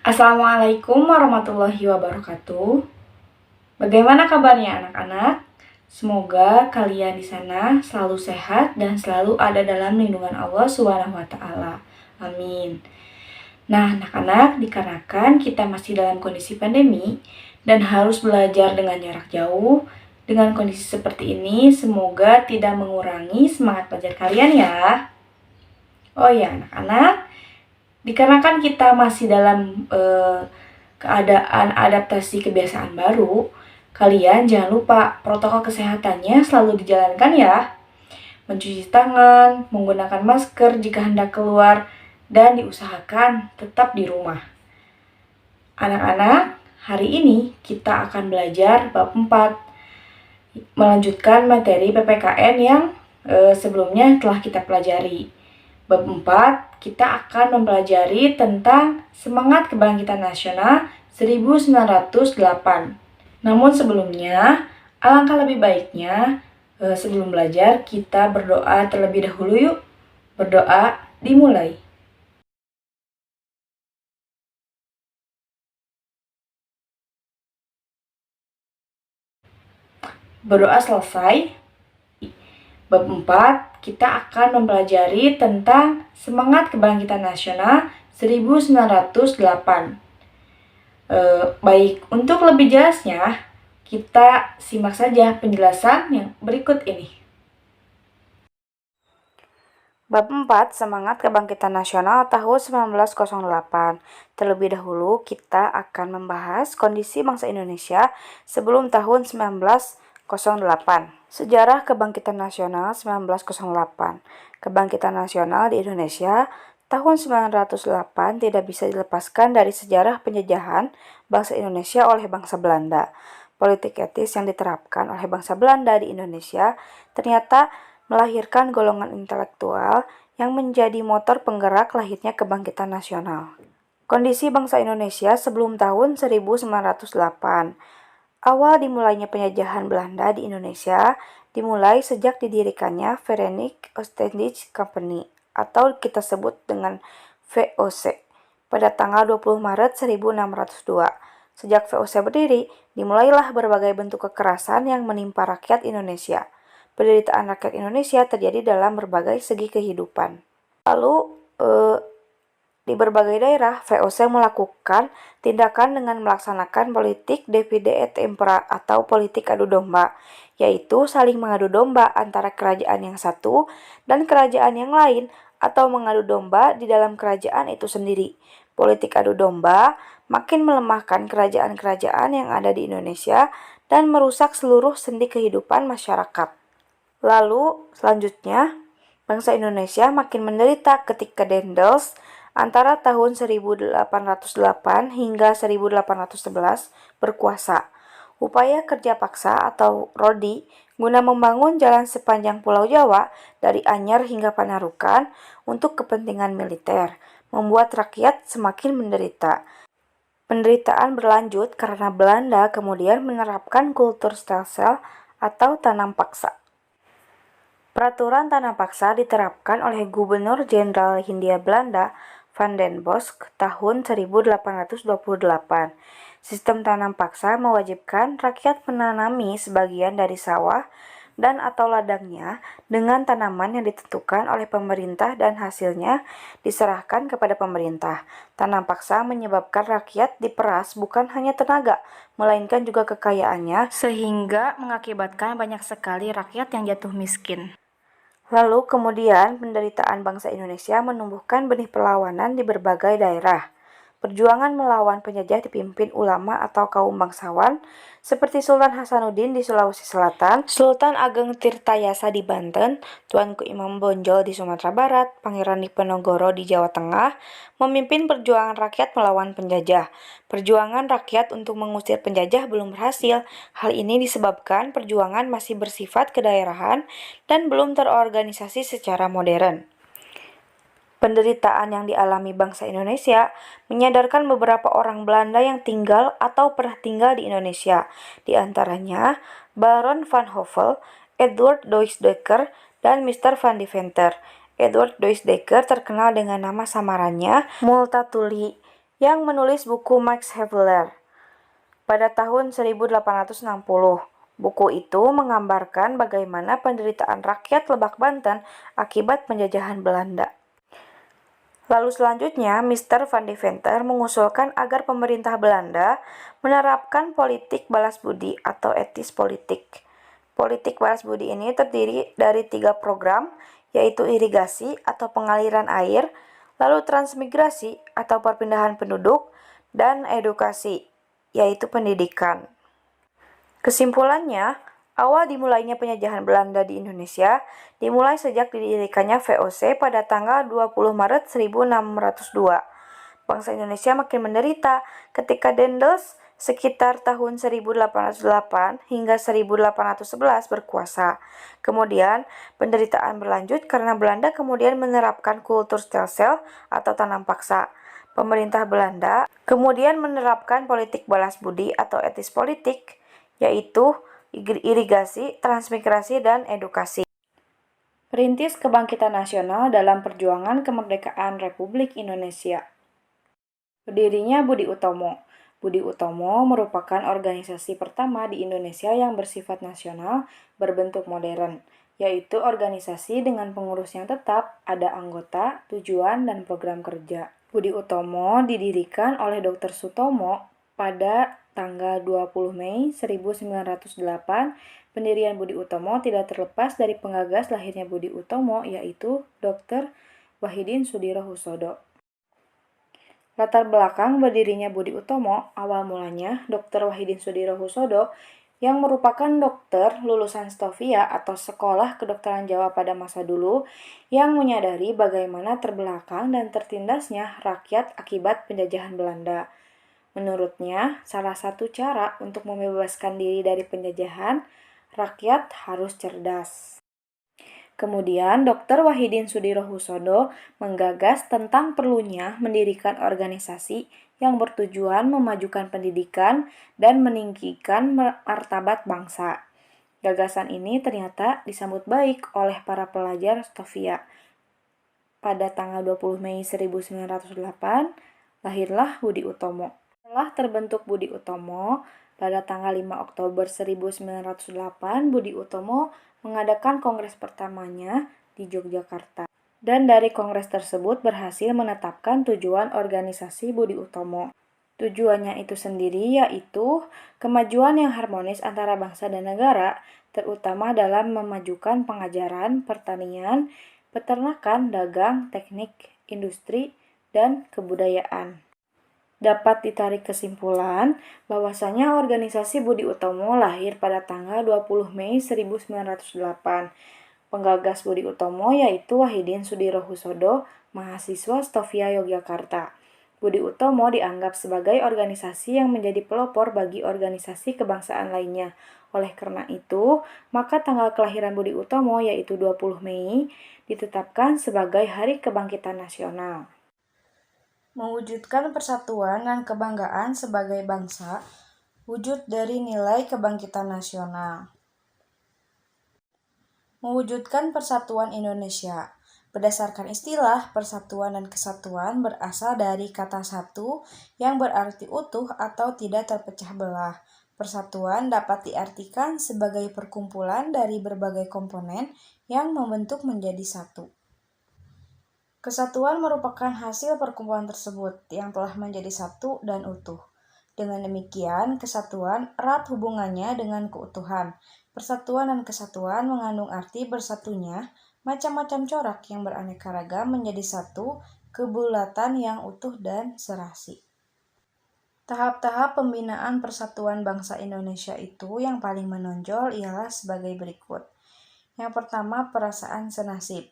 Assalamualaikum warahmatullahi wabarakatuh. Bagaimana kabarnya anak-anak? Semoga kalian di sana selalu sehat dan selalu ada dalam lindungan Allah Subhanahu wa taala. Amin. Nah, anak-anak, dikarenakan kita masih dalam kondisi pandemi dan harus belajar dengan jarak jauh, dengan kondisi seperti ini semoga tidak mengurangi semangat belajar kalian ya. Oh ya, anak-anak, dikarenakan kita masih dalam keadaan adaptasi kebiasaan baru, kalian jangan lupa protokol kesehatannya selalu dijalankan ya. Mencuci tangan, menggunakan masker jika hendak keluar, dan diusahakan tetap di rumah. Anak-anak, hari ini kita akan belajar bab 4, melanjutkan materi PPKN yang sebelumnya telah kita pelajari. Bab 4, kita akan mempelajari tentang semangat kebangkitan nasional 1908. Namun sebelumnya, alangkah lebih baiknya sebelum belajar kita berdoa terlebih dahulu yuk. Berdoa dimulai. Berdoa selesai. Bab 4, kita akan mempelajari tentang semangat kebangkitan nasional 1908. Baik, untuk lebih jelasnya, kita simak saja penjelasan yang berikut ini. Bab 4, Semangat Kebangkitan Nasional tahun 1908. Terlebih dahulu, kita akan membahas kondisi bangsa Indonesia sebelum tahun 1908. Sejarah Kebangkitan Nasional 1908. Kebangkitan nasional di Indonesia tahun 1908 tidak bisa dilepaskan dari sejarah penjajahan bangsa Indonesia oleh bangsa Belanda. Politik etis yang diterapkan oleh bangsa Belanda di Indonesia ternyata melahirkan golongan intelektual yang menjadi motor penggerak lahirnya kebangkitan nasional. Kondisi bangsa Indonesia sebelum tahun 1908. Awal dimulainya penjajahan Belanda di Indonesia dimulai sejak didirikannya Verenigde Oostindische Compagnie atau kita sebut dengan VOC pada tanggal 20 Maret 1602. Sejak VOC berdiri, dimulailah berbagai bentuk kekerasan yang menimpa rakyat Indonesia. Penderitaan rakyat Indonesia terjadi dalam berbagai segi kehidupan. Lalu, di berbagai daerah, VOC melakukan tindakan dengan melaksanakan politik divide et impera atau politik adu domba, yaitu saling mengadu domba antara kerajaan yang satu dan kerajaan yang lain atau mengadu domba di dalam kerajaan itu sendiri. Politik adu domba makin melemahkan kerajaan-kerajaan yang ada di Indonesia dan merusak seluruh sendi kehidupan masyarakat. Lalu, selanjutnya, bangsa Indonesia makin menderita ketika Daendels antara tahun 1808 hingga 1811 berkuasa. Upaya kerja paksa atau RODI guna membangun jalan sepanjang Pulau Jawa dari Anyer hingga Panarukan untuk kepentingan militer membuat rakyat semakin menderita. Penderitaan berlanjut karena Belanda kemudian menerapkan kultur stelsel atau tanam paksa. Peraturan tanam paksa diterapkan oleh Gubernur Jenderal Hindia Belanda Van den Bosch tahun 1828. Sistem tanam paksa mewajibkan rakyat menanami sebagian dari sawah dan atau ladangnya dengan tanaman yang ditentukan oleh pemerintah dan hasilnya diserahkan kepada pemerintah. Tanam paksa menyebabkan rakyat diperas bukan hanya tenaga, melainkan juga kekayaannya, sehingga mengakibatkan banyak sekali rakyat yang jatuh miskin. Lalu kemudian penderitaan bangsa Indonesia menumbuhkan benih perlawanan di berbagai daerah. Perjuangan melawan penjajah dipimpin ulama atau kaum bangsawan seperti Sultan Hasanuddin di Sulawesi Selatan, Sultan Ageng Tirtayasa di Banten, Tuanku Imam Bonjol di Sumatera Barat, Pangeran Diponegoro di Jawa Tengah, memimpin perjuangan rakyat melawan penjajah. Perjuangan rakyat untuk mengusir penjajah belum berhasil. Hal ini disebabkan perjuangan masih bersifat kedaerahan dan belum terorganisasi secara modern. Penderitaan yang dialami bangsa Indonesia menyadarkan beberapa orang Belanda yang tinggal atau pernah tinggal di Indonesia, di antaranya Baron van Hovel, Edward Doisdekker, dan Mr. Van Deventer. Edward Doisdekker terkenal dengan nama samarannya Multatuli, yang menulis buku Max Havelaar pada tahun 1860. Buku itu menggambarkan bagaimana penderitaan rakyat Lebak Banten akibat penjajahan Belanda. Lalu selanjutnya, Mr. Van Deventer mengusulkan agar pemerintah Belanda menerapkan politik balas budi atau etis politik. Politik balas budi ini terdiri dari 3 program, yaitu irigasi atau pengaliran air, lalu transmigrasi atau perpindahan penduduk, dan edukasi, yaitu pendidikan. Kesimpulannya, awal dimulainya penjajahan Belanda di Indonesia dimulai sejak didirikannya VOC pada tanggal 20 Maret 1602. Bangsa Indonesia makin menderita ketika Daendels sekitar tahun 1808 hingga 1811 berkuasa. Kemudian, penderitaan berlanjut karena Belanda kemudian menerapkan kultur stelsel atau tanam paksa. Pemerintah Belanda kemudian menerapkan politik balas budi atau etis politik, yaitu irigasi, transmigrasi, dan edukasi. Perintis Kebangkitan Nasional dalam perjuangan kemerdekaan Republik Indonesia. Berdirinya Budi Utomo. Budi Utomo merupakan organisasi pertama di Indonesia yang bersifat nasional berbentuk modern, yaitu organisasi dengan pengurus yang tetap, ada anggota, tujuan, dan program kerja. Budi Utomo didirikan oleh Dr. Sutomo pada tanggal 20 Mei 1908. Pendirian Budi Utomo tidak terlepas dari penggagas lahirnya Budi Utomo, yaitu Dr. Wahidin Sudirohusodo. Latar belakang berdirinya Budi Utomo, awal mulanya Dr. Wahidin Sudirohusodo yang merupakan dokter lulusan Stovia atau Sekolah Kedokteran Jawa pada masa dulu yang menyadari bagaimana terbelakang dan tertindasnya rakyat akibat penjajahan Belanda. Menurutnya, salah satu cara untuk membebaskan diri dari penjajahan, rakyat harus cerdas. Kemudian, Dr. Wahidin Sudirohusodo menggagas tentang perlunya mendirikan organisasi yang bertujuan memajukan pendidikan dan meninggikan martabat bangsa. Gagasan ini ternyata disambut baik oleh para pelajar Stovia. Pada tanggal 20 Mei 1908, lahirlah Budi Utomo. Setelah terbentuk Budi Utomo, pada tanggal 5 Oktober 1908, Budi Utomo mengadakan kongres pertamanya di Yogyakarta. Dan dari kongres tersebut berhasil menetapkan tujuan organisasi Budi Utomo. Tujuannya itu sendiri yaitu kemajuan yang harmonis antara bangsa dan negara, terutama dalam memajukan pengajaran, pertanian, peternakan, dagang, teknik, industri, dan kebudayaan. Dapat ditarik kesimpulan bahwasanya organisasi Budi Utomo lahir pada tanggal 20 Mei 1908. Penggagas Budi Utomo yaitu Wahidin Sudirohusodo, mahasiswa Stovia Yogyakarta. Budi Utomo dianggap sebagai organisasi yang menjadi pelopor bagi organisasi kebangsaan lainnya. Oleh karena itu, maka tanggal kelahiran Budi Utomo yaitu 20 Mei ditetapkan sebagai Hari Kebangkitan Nasional. Mewujudkan persatuan dan kebanggaan sebagai bangsa, wujud dari nilai kebangkitan nasional. Mewujudkan persatuan Indonesia. Berdasarkan istilah, persatuan dan kesatuan berasal dari kata satu yang berarti utuh atau tidak terpecah belah. Persatuan dapat diartikan sebagai perkumpulan dari berbagai komponen yang membentuk menjadi satu. Kesatuan merupakan hasil perkumpulan tersebut yang telah menjadi satu dan utuh. Dengan demikian, kesatuan erat hubungannya dengan keutuhan. Persatuan dan kesatuan mengandung arti bersatunya macam-macam corak yang beraneka ragam menjadi satu kebulatan yang utuh dan serasi. Tahap-tahap pembinaan persatuan bangsa Indonesia itu yang paling menonjol ialah sebagai berikut. Yang pertama, perasaan senasib.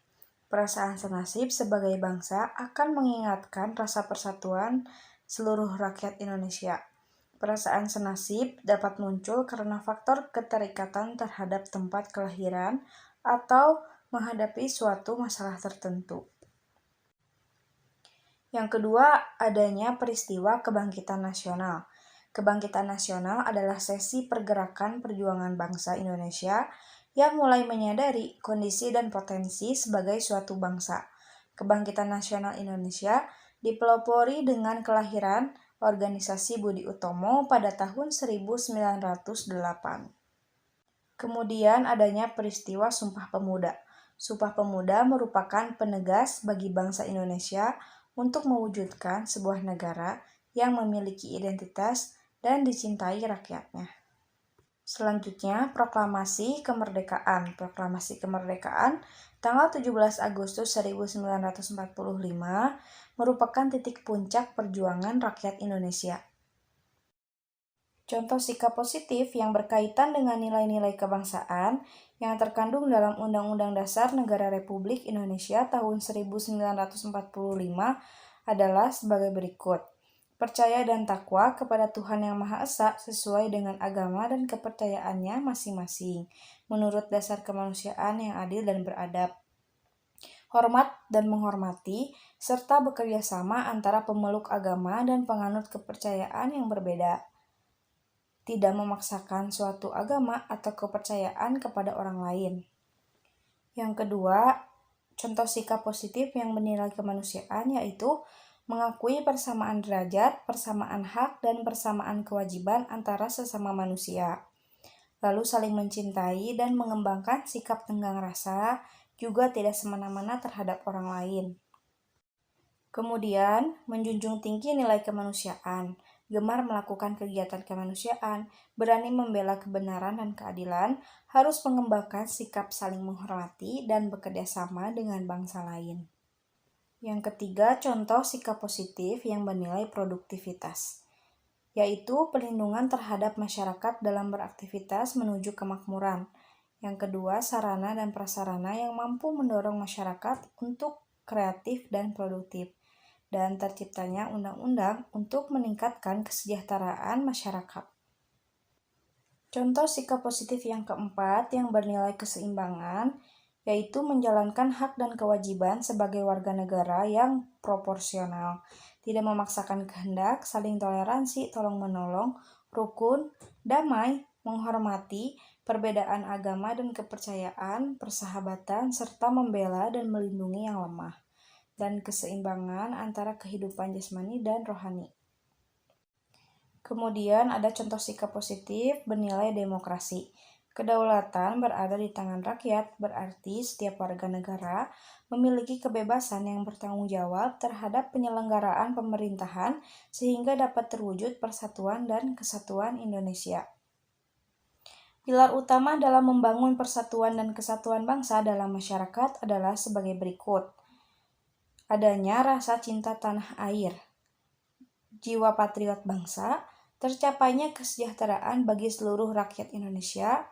Perasaan senasib sebagai bangsa akan mengingatkan rasa persatuan seluruh rakyat Indonesia. Perasaan senasib dapat muncul karena faktor keterikatan terhadap tempat kelahiran atau menghadapi suatu masalah tertentu. Yang kedua, adanya peristiwa kebangkitan nasional. Kebangkitan nasional adalah sesi pergerakan perjuangan bangsa Indonesia yang mulai menyadari kondisi dan potensi sebagai suatu bangsa. Kebangkitan Nasional Indonesia dipelopori dengan kelahiran Organisasi Budi Utomo pada tahun 1908. Kemudian adanya peristiwa Sumpah Pemuda. Sumpah Pemuda merupakan penegas bagi bangsa Indonesia untuk mewujudkan sebuah negara yang memiliki identitas dan dicintai rakyatnya. Selanjutnya, Proklamasi Kemerdekaan. Proklamasi Kemerdekaan tanggal 17 Agustus 1945 merupakan titik puncak perjuangan rakyat Indonesia. Contoh sikap positif yang berkaitan dengan nilai-nilai kebangsaan yang terkandung dalam Undang-Undang Dasar Negara Republik Indonesia tahun 1945 adalah sebagai berikut. Percaya dan takwa kepada Tuhan Yang Maha Esa sesuai dengan agama dan kepercayaannya masing-masing, menurut dasar kemanusiaan yang adil dan beradab. Hormat dan menghormati, serta bekerja sama antara pemeluk agama dan penganut kepercayaan yang berbeda. Tidak memaksakan suatu agama atau kepercayaan kepada orang lain. Yang kedua, contoh sikap positif yang bernilai kemanusiaan yaitu mengakui persamaan derajat, persamaan hak, dan persamaan kewajiban antara sesama manusia. Lalu saling mencintai dan mengembangkan sikap tenggang rasa, juga tidak semena-mena terhadap orang lain. Kemudian, menjunjung tinggi nilai kemanusiaan, gemar melakukan kegiatan kemanusiaan, berani membela kebenaran dan keadilan, harus mengembangkan sikap saling menghormati dan bekerja sama dengan bangsa lain. Yang ketiga, contoh sikap positif yang bernilai produktivitas, yaitu perlindungan terhadap masyarakat dalam beraktivitas menuju kemakmuran. Yang kedua, sarana dan prasarana yang mampu mendorong masyarakat untuk kreatif dan produktif, dan terciptanya undang-undang untuk meningkatkan kesejahteraan masyarakat. Contoh sikap positif yang keempat yang bernilai keseimbangan, yaitu menjalankan hak dan kewajiban sebagai warga negara yang proporsional, tidak memaksakan kehendak, saling toleransi, tolong-menolong, rukun, damai, menghormati, perbedaan agama dan kepercayaan, persahabatan, serta membela dan melindungi yang lemah, dan keseimbangan antara kehidupan jasmani dan rohani. Kemudian ada contoh sikap positif bernilai demokrasi. Kedaulatan berada di tangan rakyat, berarti setiap warga negara memiliki kebebasan yang bertanggung jawab terhadap penyelenggaraan pemerintahan sehingga dapat terwujud persatuan dan kesatuan Indonesia. Pilar utama dalam membangun persatuan dan kesatuan bangsa dalam masyarakat adalah sebagai berikut. Adanya rasa cinta tanah air, jiwa patriot bangsa, tercapainya kesejahteraan bagi seluruh rakyat Indonesia,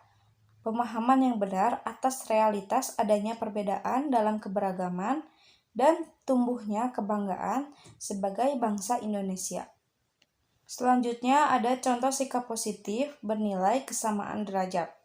pemahaman yang benar atas realitas adanya perbedaan dalam keberagaman, dan tumbuhnya kebanggaan sebagai bangsa Indonesia. Selanjutnya ada contoh sikap positif bernilai kesamaan derajat.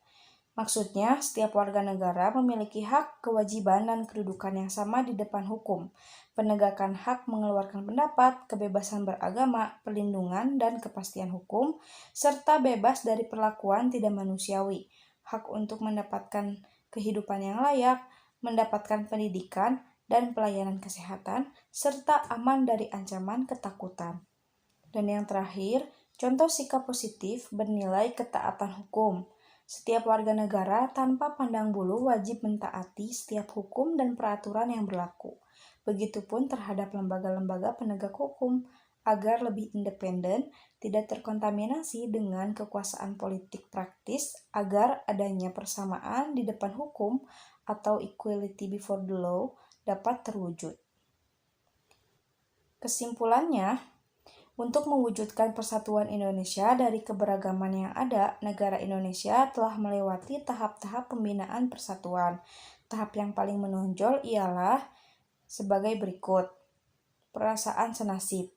Maksudnya, setiap warga negara memiliki hak, kewajiban, dan kedudukan yang sama di depan hukum. Penegakan hak mengeluarkan pendapat, kebebasan beragama, perlindungan, dan kepastian hukum, serta bebas dari perlakuan tidak manusiawi. Hak untuk mendapatkan kehidupan yang layak, mendapatkan pendidikan dan pelayanan kesehatan, serta aman dari ancaman ketakutan. Dan yang terakhir, contoh sikap positif bernilai ketaatan hukum. Setiap warga negara tanpa pandang bulu wajib mentaati setiap hukum dan peraturan yang berlaku. Begitupun terhadap lembaga-lembaga penegak hukum, agar lebih independen, tidak terkontaminasi dengan kekuasaan politik praktis, agar adanya persamaan di depan hukum atau equality before the law dapat terwujud. Kesimpulannya, untuk mewujudkan persatuan Indonesia dari keberagaman yang ada, negara Indonesia telah melewati tahap-tahap pembinaan persatuan. Tahap yang paling menonjol ialah sebagai berikut. Perasaan senasib.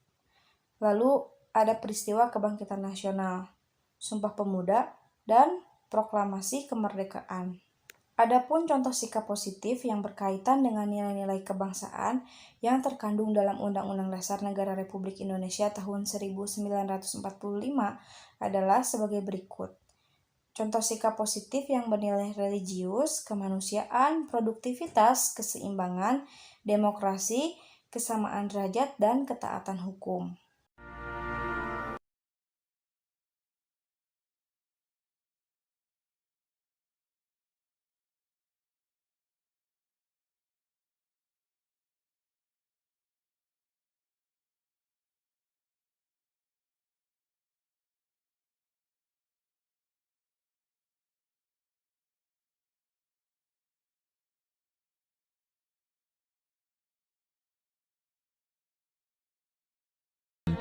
Lalu ada peristiwa kebangkitan nasional, Sumpah Pemuda, dan Proklamasi Kemerdekaan. Adapun contoh sikap positif yang berkaitan dengan nilai-nilai kebangsaan yang terkandung dalam Undang-Undang Dasar Negara Republik Indonesia tahun 1945 adalah sebagai berikut. Contoh sikap positif yang bernilai religius, kemanusiaan, produktivitas, keseimbangan, demokrasi, kesamaan derajat, dan ketaatan hukum.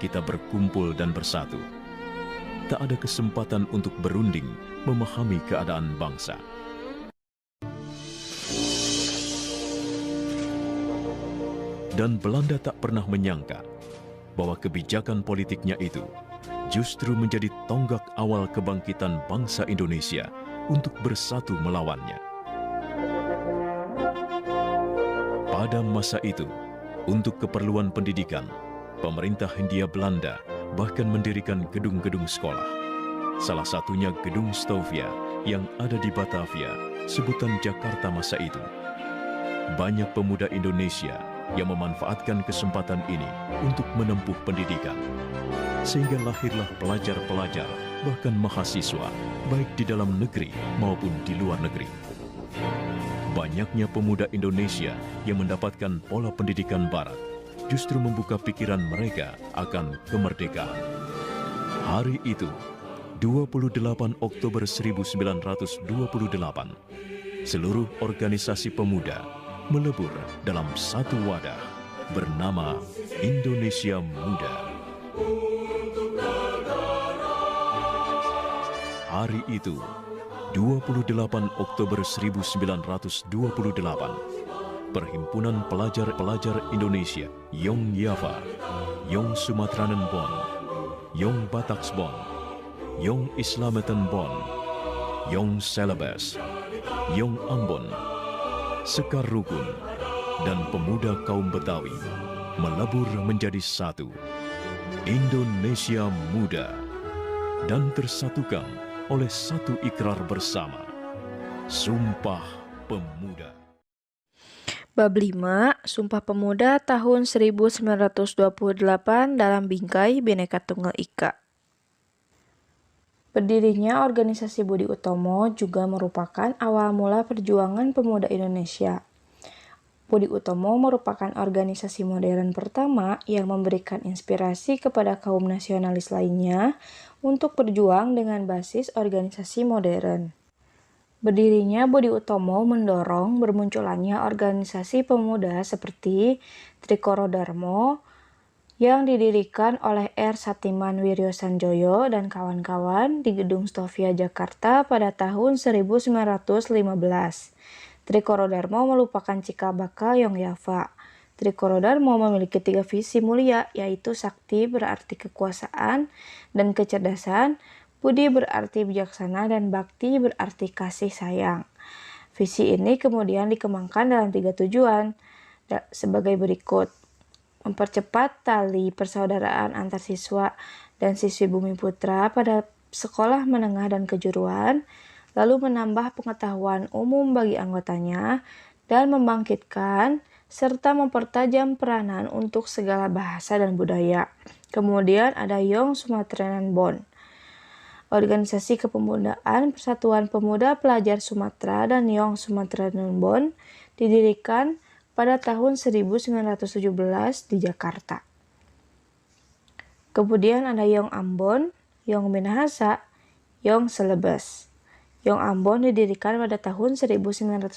Kita berkumpul dan bersatu. Tak ada kesempatan untuk berunding, memahami keadaan bangsa. Dan Belanda tak pernah menyangka bahwa kebijakan politiknya itu justru menjadi tonggak awal kebangkitan bangsa Indonesia untuk bersatu melawannya. Pada masa itu, untuk keperluan pendidikan, pemerintah Hindia Belanda bahkan mendirikan gedung-gedung sekolah. Salah satunya Gedung Stovia yang ada di Batavia, sebutan Jakarta masa itu. Banyak pemuda Indonesia yang memanfaatkan kesempatan ini untuk menempuh pendidikan. Sehingga lahirlah pelajar-pelajar, bahkan mahasiswa, baik di dalam negeri maupun di luar negeri. Banyaknya pemuda Indonesia yang mendapatkan pola pendidikan Barat justru membuka pikiran mereka akan kemerdekaan. Hari itu, 28 Oktober 1928, seluruh organisasi pemuda melebur dalam satu wadah bernama Indonesia Muda. Hari itu, 28 Oktober 1928, Perhimpunan Pelajar-Pelajar Indonesia, Yong Java, Yong Sumatranen Bon, Yong Bataks Bon, Yong Islameten Bon, Yong Celebes, Yong Ambon, Sekar Rukun, dan pemuda kaum Betawi melebur menjadi satu, Indonesia Muda, dan tersatukan oleh satu ikrar bersama, Sumpah Pemuda. Bab 5, Sumpah Pemuda tahun 1928 dalam bingkai Bhinneka Tunggal Ika. Berdirinya organisasi Budi Utomo juga merupakan awal mula perjuangan pemuda Indonesia. Budi Utomo merupakan organisasi modern pertama yang memberikan inspirasi kepada kaum nasionalis lainnya untuk berjuang dengan basis organisasi modern. Berdirinya Budi Utomo mendorong bermunculannya organisasi pemuda seperti Trikoro Darmo yang didirikan oleh R. Satiman Wiryosanjoyo dan kawan-kawan di Gedung Stovia Jakarta pada tahun 1915. Trikoro Darmo merupakan cikal bakal Yong Java. Trikoro Darmo memiliki 3 visi mulia, yaitu sakti berarti kekuasaan dan kecerdasan, budi berarti bijaksana, dan bakti berarti kasih sayang. Visi ini kemudian dikembangkan dalam 3 tujuan sebagai berikut. Mempercepat tali persaudaraan antar siswa dan siswi Bumi Putra pada sekolah menengah dan kejuruan, lalu menambah pengetahuan umum bagi anggotanya, dan membangkitkan serta mempertajam peranan untuk segala bahasa dan budaya. Kemudian ada Yong Sumatranen Bon, Organisasi Kepemudaan Persatuan Pemuda Pelajar Sumatera, dan Yong Sumatranen Bon didirikan pada tahun 1917 di Jakarta. Kemudian ada Yong Ambon, Yong Minahasa, Yong Celebes. Yong Ambon didirikan pada tahun 1918.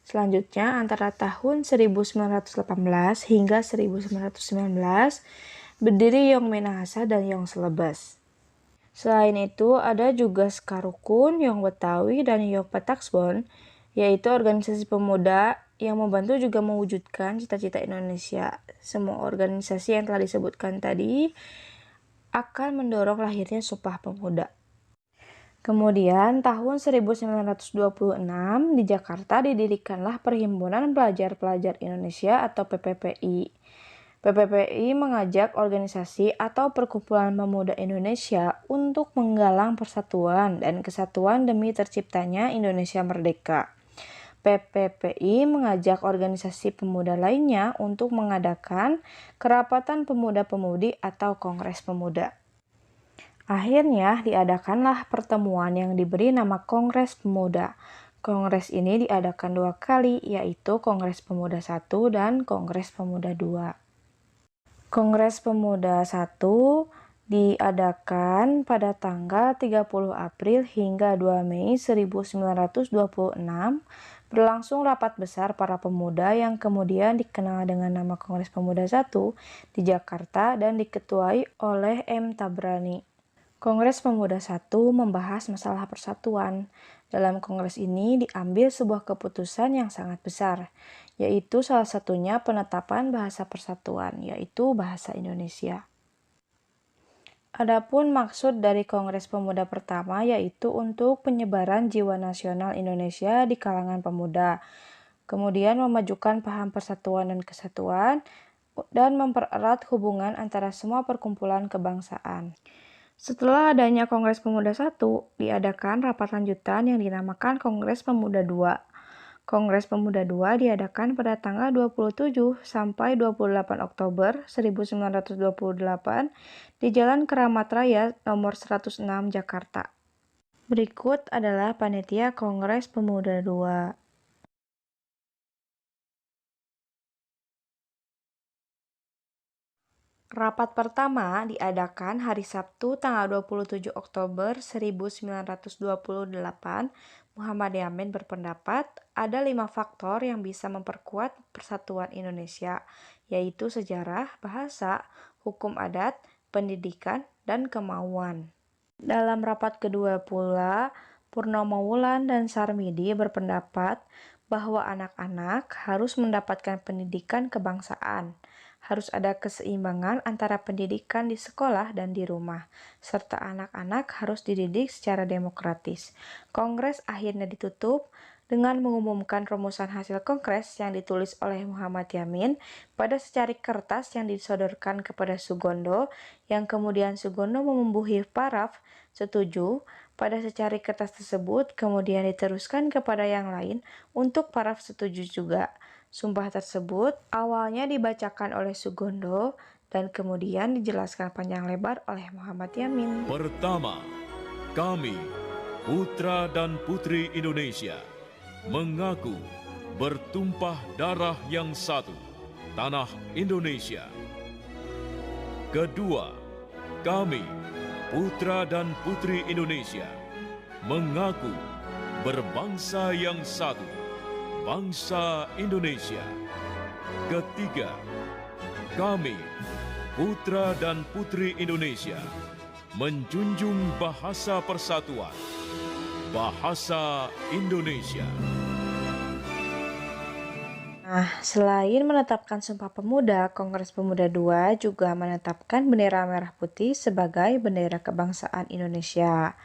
Selanjutnya antara tahun 1918 hingga 1919 berdiri Yong Minahasa dan Yong Celebes. Selain itu ada juga Sekar Rukun, Yong Betawi, dan Yong Bataks Bon, yaitu organisasi pemuda yang membantu juga mewujudkan cita-cita Indonesia. Semua organisasi yang telah disebutkan tadi akan mendorong lahirnya Sumpah Pemuda. Kemudian tahun 1926 di Jakarta didirikanlah Perhimpunan Pelajar-Pelajar Indonesia atau PPPI. PPPI mengajak organisasi atau perkumpulan pemuda Indonesia untuk menggalang persatuan dan kesatuan demi terciptanya Indonesia merdeka. PPPI mengajak organisasi pemuda lainnya untuk mengadakan kerapatan pemuda-pemudi atau kongres pemuda. Akhirnya diadakanlah pertemuan yang diberi nama Kongres Pemuda. Kongres ini diadakan 2 kali, yaitu Kongres Pemuda I dan Kongres Pemuda II. Kongres Pemuda I diadakan pada tanggal 30 April hingga 2 Mei 1926, berlangsung rapat besar para pemuda yang kemudian dikenal dengan nama Kongres Pemuda I di Jakarta dan diketuai oleh M. Tabrani. Kongres Pemuda I membahas masalah persatuan. Dalam kongres ini diambil sebuah keputusan yang sangat besar, yaitu salah satunya penetapan bahasa persatuan, yaitu bahasa Indonesia. Adapun maksud dari Kongres Pemuda pertama yaitu untuk penyebaran jiwa nasional Indonesia di kalangan pemuda, kemudian memajukan paham persatuan dan kesatuan, dan mempererat hubungan antara semua perkumpulan kebangsaan. Setelah adanya Kongres Pemuda I, diadakan rapat lanjutan yang dinamakan Kongres Pemuda II. Kongres Pemuda II diadakan pada tanggal 27 sampai 28 Oktober 1928 di Jalan Keramat Raya nomor 106 Jakarta. Berikut adalah panitia Kongres Pemuda II. Rapat pertama diadakan hari Sabtu tanggal 27 Oktober 1928. Muhammad Yamin berpendapat ada 5 faktor yang bisa memperkuat persatuan Indonesia, yaitu sejarah, bahasa, hukum adat, pendidikan, dan kemauan. Dalam rapat kedua pula, Purnomo Wulan dan Sarmidi berpendapat bahwa anak-anak harus mendapatkan pendidikan kebangsaan. Harus ada keseimbangan antara pendidikan di sekolah dan di rumah, serta anak-anak harus dididik secara demokratis. Kongres akhirnya ditutup dengan mengumumkan rumusan hasil kongres yang ditulis oleh Muhammad Yamin pada secarik kertas yang disodorkan kepada Sugondo, yang kemudian Sugondo membubuhi paraf setuju pada secarik kertas tersebut, kemudian diteruskan kepada yang lain untuk paraf setuju juga. Sumpah tersebut awalnya dibacakan oleh Sugondo dan kemudian dijelaskan panjang lebar oleh Muhammad Yamin. Pertama, kami, putra dan putri Indonesia, mengaku bertumpah darah yang satu, tanah Indonesia. Kedua, kami, putra dan putri Indonesia, mengaku berbangsa yang satu, bangsa Indonesia. Ketiga, kami, putra dan putri Indonesia, menjunjung bahasa persatuan, bahasa Indonesia. Nah, selain menetapkan Sumpah Pemuda, Kongres Pemuda II juga menetapkan bendera merah putih sebagai bendera kebangsaan Indonesia.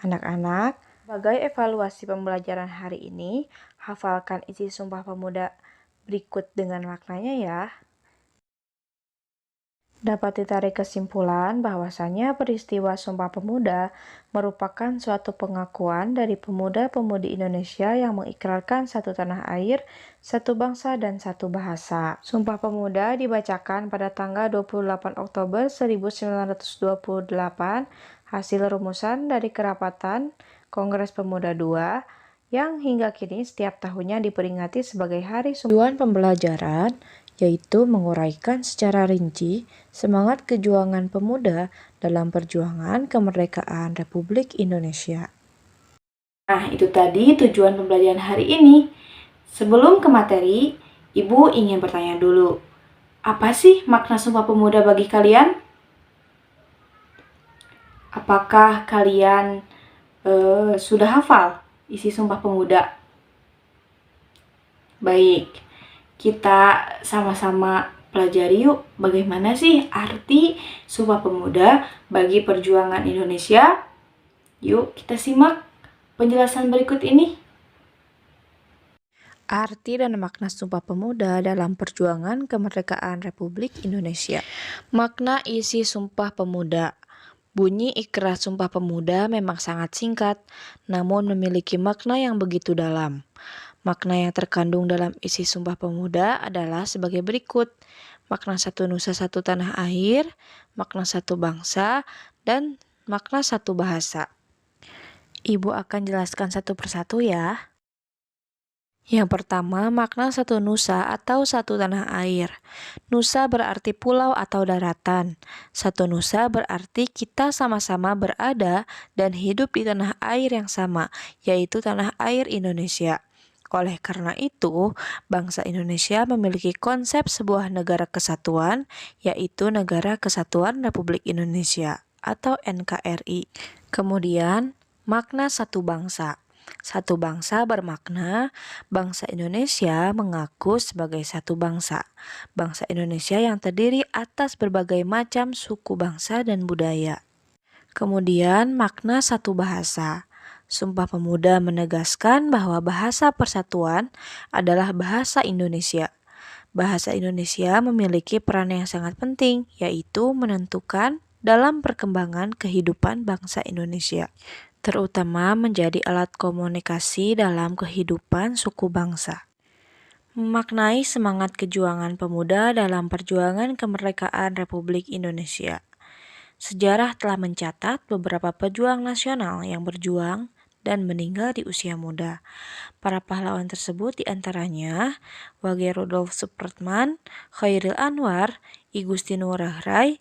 Anak-anak, sebagai evaluasi pembelajaran hari ini, hafalkan isi Sumpah Pemuda berikut dengan maknanya ya. Dapat ditarik kesimpulan bahwasanya peristiwa Sumpah Pemuda merupakan suatu pengakuan dari pemuda-pemudi Indonesia yang mengikrarkan satu tanah air, satu bangsa, dan satu bahasa. Sumpah Pemuda dibacakan pada tanggal 28 Oktober 1928, hasil rumusan dari kerapatan Kongres Pemuda II, yang hingga kini setiap tahunnya diperingati sebagai Hari Tujuan Pembelajaran, yaitu menguraikan secara rinci semangat kejuangan pemuda dalam perjuangan kemerdekaan Republik Indonesia. Nah, itu tadi tujuan pembelajaran hari ini. Sebelum ke materi, Ibu ingin bertanya dulu, apa sih makna Sumpah Pemuda bagi kalian? Apakah kalian sudah hafal isi Sumpah Pemuda? Baik, kita sama-sama pelajari yuk bagaimana sih arti Sumpah Pemuda bagi perjuangan Indonesia. Yuk kita simak penjelasan berikut ini. Arti dan makna Sumpah Pemuda dalam perjuangan kemerdekaan Republik Indonesia. Makna isi Sumpah Pemuda. Bunyi ikrar Sumpah Pemuda memang sangat singkat, namun memiliki makna yang begitu dalam. Makna yang terkandung dalam isi Sumpah Pemuda adalah sebagai berikut: makna satu nusa satu tanah air, makna satu bangsa, dan makna satu bahasa. Ibu akan jelaskan satu persatu ya. Yang pertama, makna satu nusa atau satu tanah air. Nusa berarti pulau atau daratan. Satu nusa berarti kita sama-sama berada dan hidup di tanah air yang sama, yaitu tanah air Indonesia. Oleh karena itu, bangsa Indonesia memiliki konsep sebuah negara kesatuan, yaitu Negara Kesatuan Republik Indonesia atau NKRI. Kemudian, makna satu bangsa. Satu bangsa bermakna bangsa Indonesia mengaku sebagai satu bangsa. Bangsa Indonesia yang terdiri atas berbagai macam suku bangsa dan budaya. Kemudian makna satu bahasa. Sumpah Pemuda menegaskan bahwa bahasa persatuan adalah bahasa Indonesia. Bahasa Indonesia memiliki peran yang sangat penting, yaitu menentukan dalam perkembangan kehidupan bangsa Indonesia, terutama menjadi alat komunikasi dalam kehidupan suku bangsa. Memaknai semangat kejuangan pemuda dalam perjuangan kemerdekaan Republik Indonesia. Sejarah telah mencatat beberapa pejuang nasional yang berjuang dan meninggal di usia muda. Para pahlawan tersebut diantaranya Wage Rudolf Supratman, Khairil Anwar, I Gusti Ngurah Rai,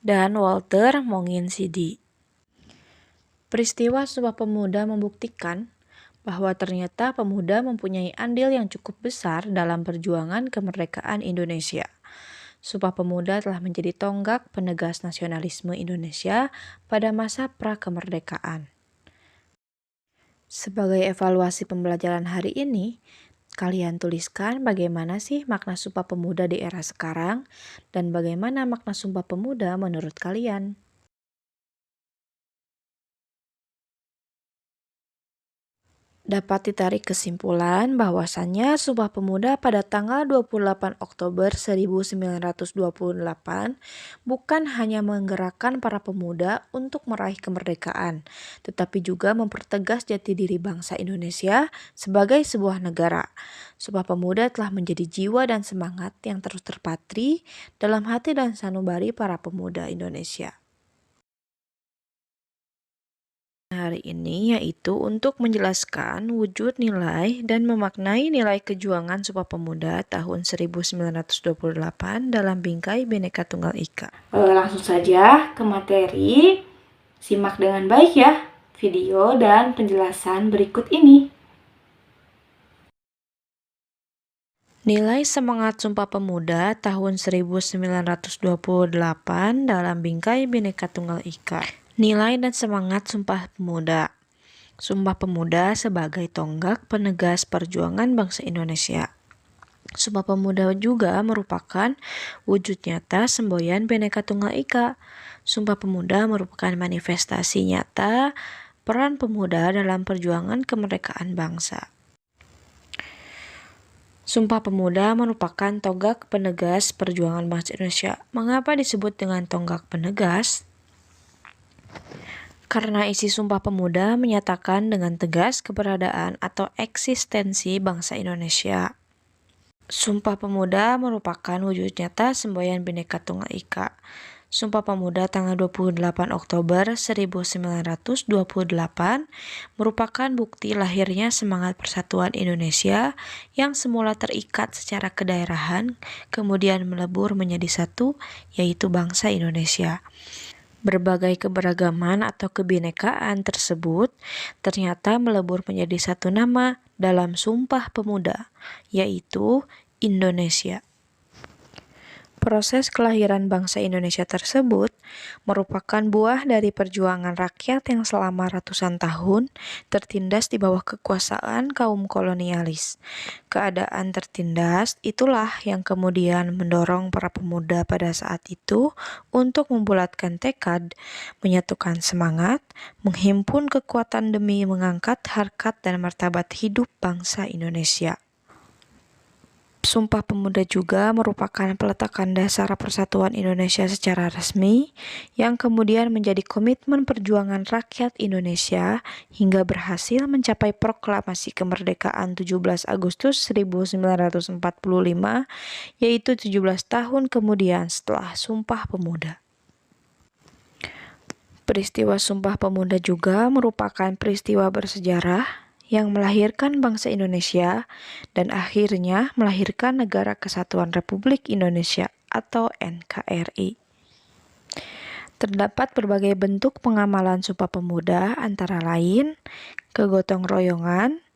dan Walter Monginsidi. Peristiwa Sumpah Pemuda membuktikan bahwa ternyata pemuda mempunyai andil yang cukup besar dalam perjuangan kemerdekaan Indonesia. Sumpah Pemuda telah menjadi tonggak penegas nasionalisme Indonesia pada masa pra-kemerdekaan. Sebagai evaluasi pembelajaran hari ini, kalian tuliskan bagaimana sih makna Sumpah Pemuda di era sekarang dan bagaimana makna Sumpah Pemuda menurut kalian. Dapat ditarik kesimpulan bahwasannya Sumpah Pemuda pada tanggal 28 Oktober 1928 bukan hanya menggerakkan para pemuda untuk meraih kemerdekaan, tetapi juga mempertegas jati diri bangsa Indonesia sebagai sebuah negara. Sumpah Pemuda telah menjadi jiwa dan semangat yang terus terpatri dalam hati dan sanubari para pemuda Indonesia hari ini, yaitu untuk menjelaskan wujud nilai dan memaknai nilai kejuangan Sumpah Pemuda tahun 1928 dalam bingkai Bhinneka Tunggal Ika. Langsung saja ke materi. Simak dengan baik ya video dan penjelasan berikut ini. Nilai semangat Sumpah Pemuda tahun 1928 dalam bingkai Bhinneka Tunggal Ika. Nilai dan semangat Sumpah Pemuda. Sumpah Pemuda sebagai tonggak penegas perjuangan bangsa Indonesia. Sumpah Pemuda juga merupakan wujud nyata semboyan Bhinneka Tunggal Ika. Sumpah Pemuda merupakan manifestasi nyata peran pemuda dalam perjuangan kemerdekaan bangsa. Sumpah Pemuda merupakan tonggak penegas perjuangan bangsa Indonesia. Mengapa disebut dengan tonggak penegas? Karena isi Sumpah Pemuda menyatakan dengan tegas keberadaan atau eksistensi bangsa Indonesia. Sumpah Pemuda merupakan wujud nyata semboyan Bhinneka Tunggal Ika. Sumpah Pemuda tanggal 28 Oktober 1928 merupakan bukti lahirnya semangat persatuan Indonesia yang semula terikat secara kedaerahan, kemudian melebur menjadi satu, yaitu bangsa Indonesia. Berbagai keberagaman atau kebinekaan tersebut ternyata melebur menjadi satu nama dalam Sumpah Pemuda, yaitu Indonesia. Proses kelahiran bangsa Indonesia tersebut merupakan buah dari perjuangan rakyat yang selama ratusan tahun tertindas di bawah kekuasaan kaum kolonialis. Keadaan tertindas itulah yang kemudian mendorong para pemuda pada saat itu untuk membulatkan tekad, menyatukan semangat, menghimpun kekuatan demi mengangkat harkat dan martabat hidup bangsa Indonesia. Sumpah Pemuda juga merupakan peletakan dasar persatuan Indonesia secara resmi, yang kemudian menjadi komitmen perjuangan rakyat Indonesia hingga berhasil mencapai proklamasi kemerdekaan 17 Agustus 1945, yaitu 17 tahun kemudian setelah Sumpah Pemuda. Peristiwa Sumpah Pemuda juga merupakan peristiwa bersejarah yang melahirkan bangsa Indonesia dan akhirnya melahirkan Negara Kesatuan Republik Indonesia atau NKRI. Terdapat berbagai bentuk pengamalan Sumpah Pemuda, antara lain kegotong royongan,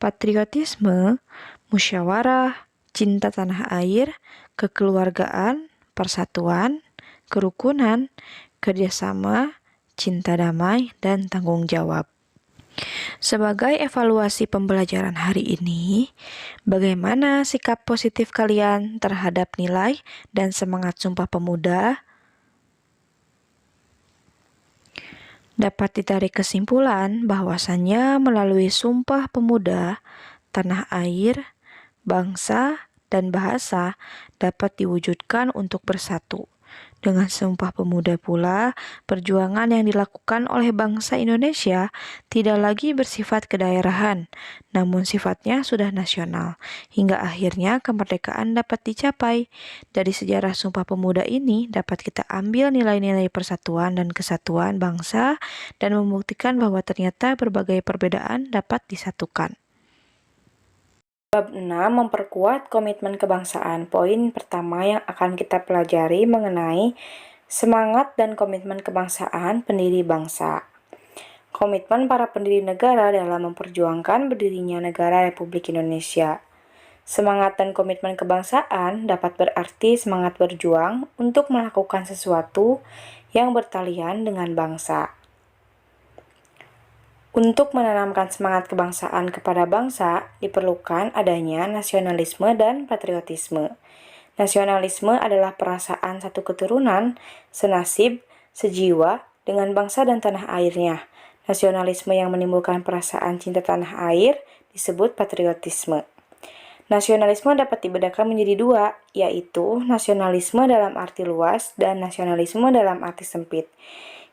patriotisme, musyawarah, cinta tanah air, kekeluargaan, persatuan, kerukunan, kerjasama, cinta damai, dan tanggung jawab. Sebagai evaluasi pembelajaran hari ini, bagaimana sikap positif kalian terhadap nilai dan semangat Sumpah Pemuda? Dapat ditarik kesimpulan bahwasannya melalui Sumpah Pemuda, tanah air, bangsa, dan bahasa dapat diwujudkan untuk bersatu. Dengan Sumpah Pemuda pula, perjuangan yang dilakukan oleh bangsa Indonesia tidak lagi bersifat kedaerahan, namun sifatnya sudah nasional, hingga akhirnya kemerdekaan dapat dicapai. Dari sejarah Sumpah Pemuda ini dapat kita ambil nilai-nilai persatuan dan kesatuan bangsa dan membuktikan bahwa ternyata berbagai perbedaan dapat disatukan. Bab 6 memperkuat komitmen kebangsaan. Poin pertama yang akan kita pelajari mengenai semangat dan komitmen kebangsaan pendiri bangsa. Komitmen para pendiri negara dalam memperjuangkan berdirinya negara Republik Indonesia. Semangat dan komitmen kebangsaan dapat berarti semangat berjuang untuk melakukan sesuatu yang bertalian dengan bangsa. Untuk menanamkan semangat kebangsaan kepada bangsa, diperlukan adanya nasionalisme dan patriotisme. Nasionalisme adalah perasaan satu keturunan, senasib, sejiwa dengan bangsa dan tanah airnya. Nasionalisme yang menimbulkan perasaan cinta tanah air disebut patriotisme. Nasionalisme dapat dibedakan menjadi dua, yaitu nasionalisme dalam arti luas dan nasionalisme dalam arti sempit.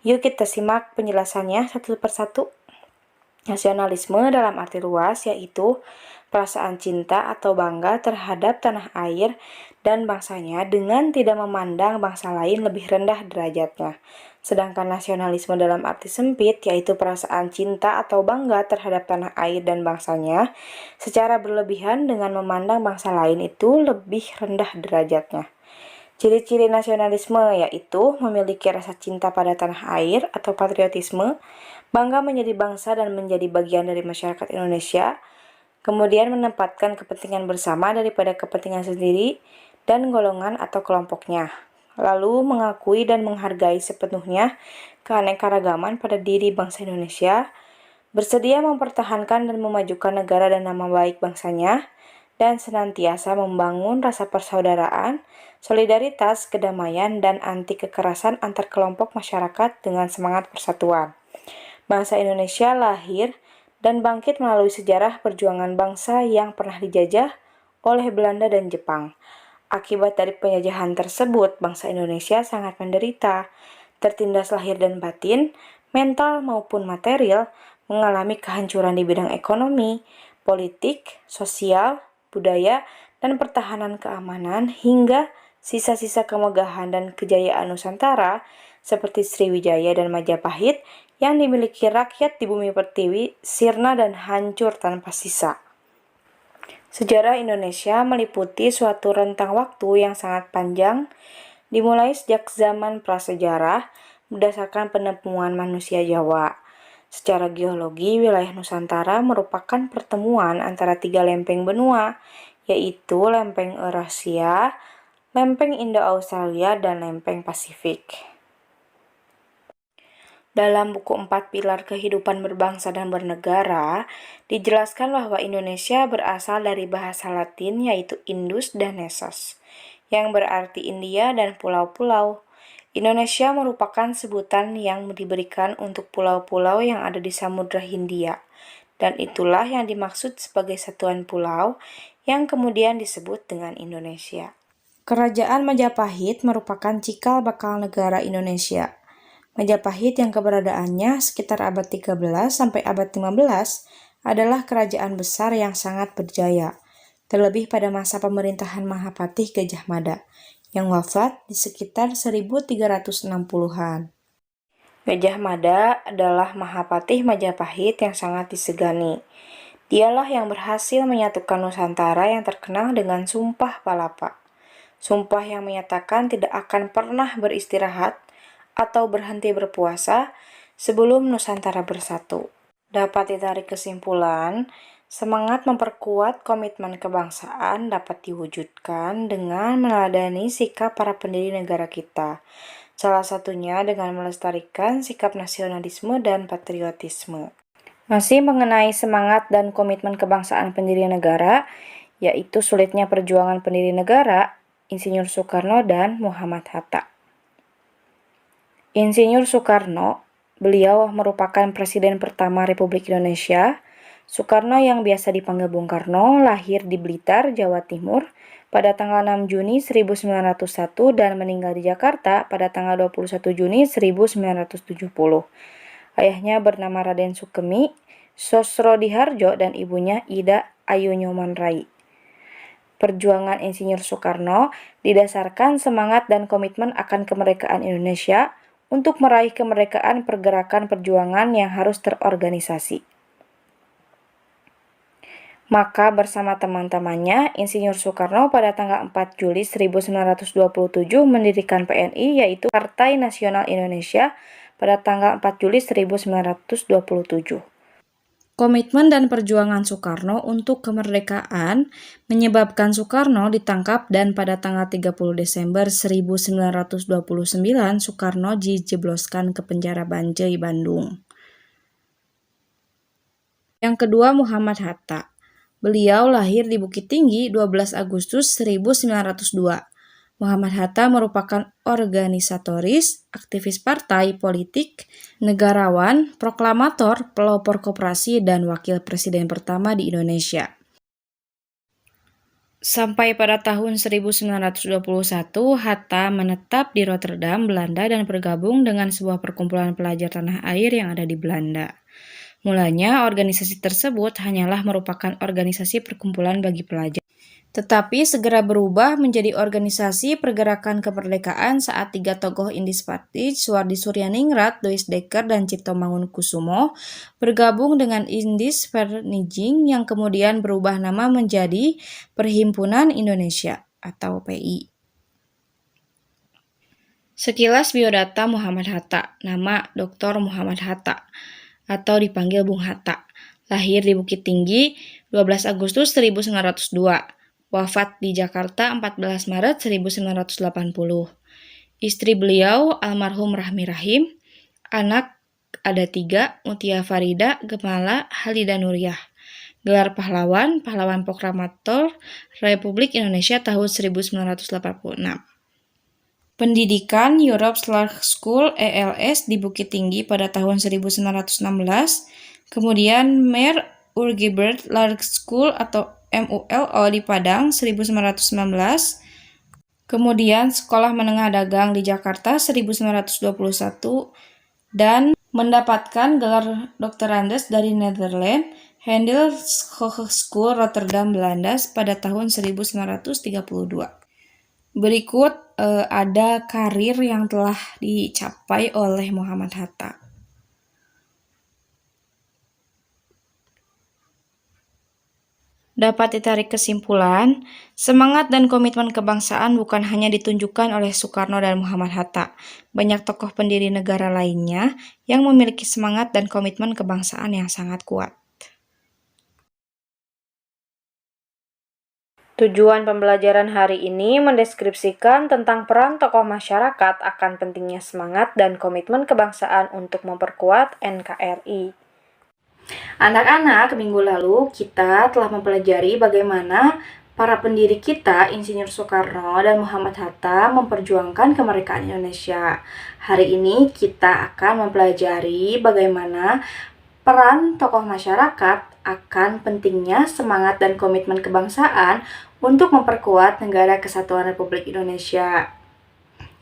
Yuk kita simak penjelasannya satu persatu. Nasionalisme dalam arti luas yaitu perasaan cinta atau bangga terhadap tanah air dan bangsanya dengan tidak memandang bangsa lain lebih rendah derajatnya. Sedangkan nasionalisme dalam arti sempit yaitu perasaan cinta atau bangga terhadap tanah air dan bangsanya secara berlebihan dengan memandang bangsa lain itu lebih rendah derajatnya. Ciri-ciri nasionalisme yaitu memiliki rasa cinta pada tanah air atau patriotisme, bangga menjadi bangsa dan menjadi bagian dari masyarakat Indonesia, kemudian menempatkan kepentingan bersama daripada kepentingan sendiri dan golongan atau kelompoknya, lalu mengakui dan menghargai sepenuhnya keanekaragaman pada diri bangsa Indonesia, bersedia mempertahankan dan memajukan negara dan nama baik bangsanya, dan senantiasa membangun rasa persaudaraan, solidaritas, kedamaian, dan anti kekerasan antar kelompok masyarakat dengan semangat persatuan. Bangsa Indonesia lahir dan bangkit melalui sejarah perjuangan bangsa yang pernah dijajah oleh Belanda dan Jepang. Akibat dari penjajahan tersebut, bangsa Indonesia sangat menderita, tertindas lahir dan batin, mental maupun material, mengalami kehancuran di bidang ekonomi, politik, sosial, budaya, dan pertahanan keamanan hingga sisa-sisa kemegahan dan kejayaan Nusantara seperti Sriwijaya dan Majapahit yang dimiliki rakyat di bumi pertiwi sirna dan hancur tanpa sisa. Sejarah Indonesia meliputi suatu rentang waktu yang sangat panjang, dimulai sejak zaman prasejarah berdasarkan penemuan manusia Jawa. Secara geologi, wilayah Nusantara merupakan pertemuan antara tiga lempeng benua, yaitu lempeng Eurasia, lempeng Indo-Australia, dan lempeng Pasifik. Dalam buku 4 Pilar Kehidupan Berbangsa dan Bernegara, dijelaskan bahwa Indonesia berasal dari bahasa Latin yaitu Indus dan Nessos, yang berarti India dan pulau-pulau. Indonesia merupakan sebutan yang diberikan untuk pulau-pulau yang ada di Samudra Hindia, dan itulah yang dimaksud sebagai satuan pulau yang kemudian disebut dengan Indonesia. Kerajaan Majapahit merupakan cikal bakal negara Indonesia. Majapahit yang keberadaannya sekitar abad 13 sampai abad 15 adalah kerajaan besar yang sangat berjaya, terlebih pada masa pemerintahan Mahapatih Gajah Mada, yang wafat di sekitar 1360-an. Gajah Mada adalah Mahapatih Majapahit yang sangat disegani. Dialah yang berhasil menyatukan Nusantara yang terkenal dengan Sumpah Palapa. Sumpah yang menyatakan tidak akan pernah beristirahat atau berhenti berpuasa sebelum Nusantara bersatu. Dapat ditarik kesimpulan, semangat memperkuat komitmen kebangsaan dapat diwujudkan dengan meneladani sikap para pendiri negara kita. Salah satunya dengan melestarikan sikap nasionalisme dan patriotisme. Masih mengenai semangat dan komitmen kebangsaan pendiri negara, yaitu sulitnya perjuangan pendiri negara, Insinyur Soekarno dan Muhammad Hatta. Insinyur Soekarno, beliau merupakan Presiden pertama Republik Indonesia. Soekarno yang biasa dipanggil Bung Karno lahir di Blitar, Jawa Timur pada tanggal 6 Juni 1901 dan meninggal di Jakarta pada tanggal 21 Juni 1970. Ayahnya bernama Raden Sukemi, Sosrodihardjo dan ibunya Ida Ayu Nyoman Rai. Perjuangan Insinyur Soekarno didasarkan semangat dan komitmen akan kemerdekaan Indonesia untuk meraih kemerdekaan pergerakan perjuangan yang harus terorganisasi. Maka bersama teman-temannya, Insinyur Soekarno pada tanggal 4 Juli 1927 mendirikan PNI, yaitu Partai Nasional Indonesia, pada tanggal 4 Juli 1927. Komitmen dan perjuangan Soekarno untuk kemerdekaan menyebabkan Soekarno ditangkap dan pada tanggal 30 Desember 1929 Soekarno dijebloskan ke penjara Banjai, Bandung. Yang kedua, Muhammad Hatta. Beliau lahir di Bukit Tinggi 12 Agustus 1902. Muhammad Hatta merupakan organisatoris, aktivis partai politik, negarawan, proklamator, pelopor koperasi, dan wakil presiden pertama di Indonesia. Sampai pada tahun 1921, Hatta menetap di Rotterdam, Belanda dan bergabung dengan sebuah perkumpulan pelajar tanah air yang ada di Belanda. Mulanya, organisasi tersebut hanyalah merupakan organisasi perkumpulan bagi pelajar. Tetapi segera berubah menjadi organisasi pergerakan kemerdekaan saat 3 tokoh Indis Party, Suwardi Suryaningrat, Louis Dekker, dan Cipto Mangunkusumo bergabung dengan Indis Vereniging yang kemudian berubah nama menjadi Perhimpunan Indonesia atau PI. Sekilas biodata Muhammad Hatta. Nama Dr. Muhammad Hatta atau dipanggil Bung Hatta. Lahir di Bukit Tinggi 12 Agustus 1902. Wafat di Jakarta 14 Maret 1980. Istri beliau almarhum Rahmi Rahim. Anak ada 3, Mutia Farida, Gemala, Halida Nuriyah. Gelar pahlawan, pahlawan proklamator Republik Indonesia tahun 1986. Pendidikan Europe Law School ELS di Bukit Tinggi pada tahun 1916. Kemudian Meir Urgibert Law School atau MULO di Padang 1919, kemudian Sekolah Menengah Dagang di Jakarta 1921, dan mendapatkan gelar Doktorandes dari Netherlands Handel Hogeschool Rotterdam, Belanda pada tahun 1932. Berikut ada karir yang telah dicapai oleh Muhammad Hatta. Dapat ditarik kesimpulan, semangat dan komitmen kebangsaan bukan hanya ditunjukkan oleh Soekarno dan Muhammad Hatta. Banyak tokoh pendiri negara lainnya yang memiliki semangat dan komitmen kebangsaan yang sangat kuat. Tujuan pembelajaran hari ini mendeskripsikan tentang peran tokoh masyarakat akan pentingnya semangat dan komitmen kebangsaan untuk memperkuat NKRI. Anak-anak, minggu lalu kita telah mempelajari bagaimana para pendiri kita, Insinyur Soekarno dan Muhammad Hatta, memperjuangkan kemerdekaan Indonesia. Hari ini kita akan mempelajari bagaimana Peran tokoh masyarakat akan pentingnya semangat dan komitmen kebangsaan untuk memperkuat negara kesatuan Republik Indonesia.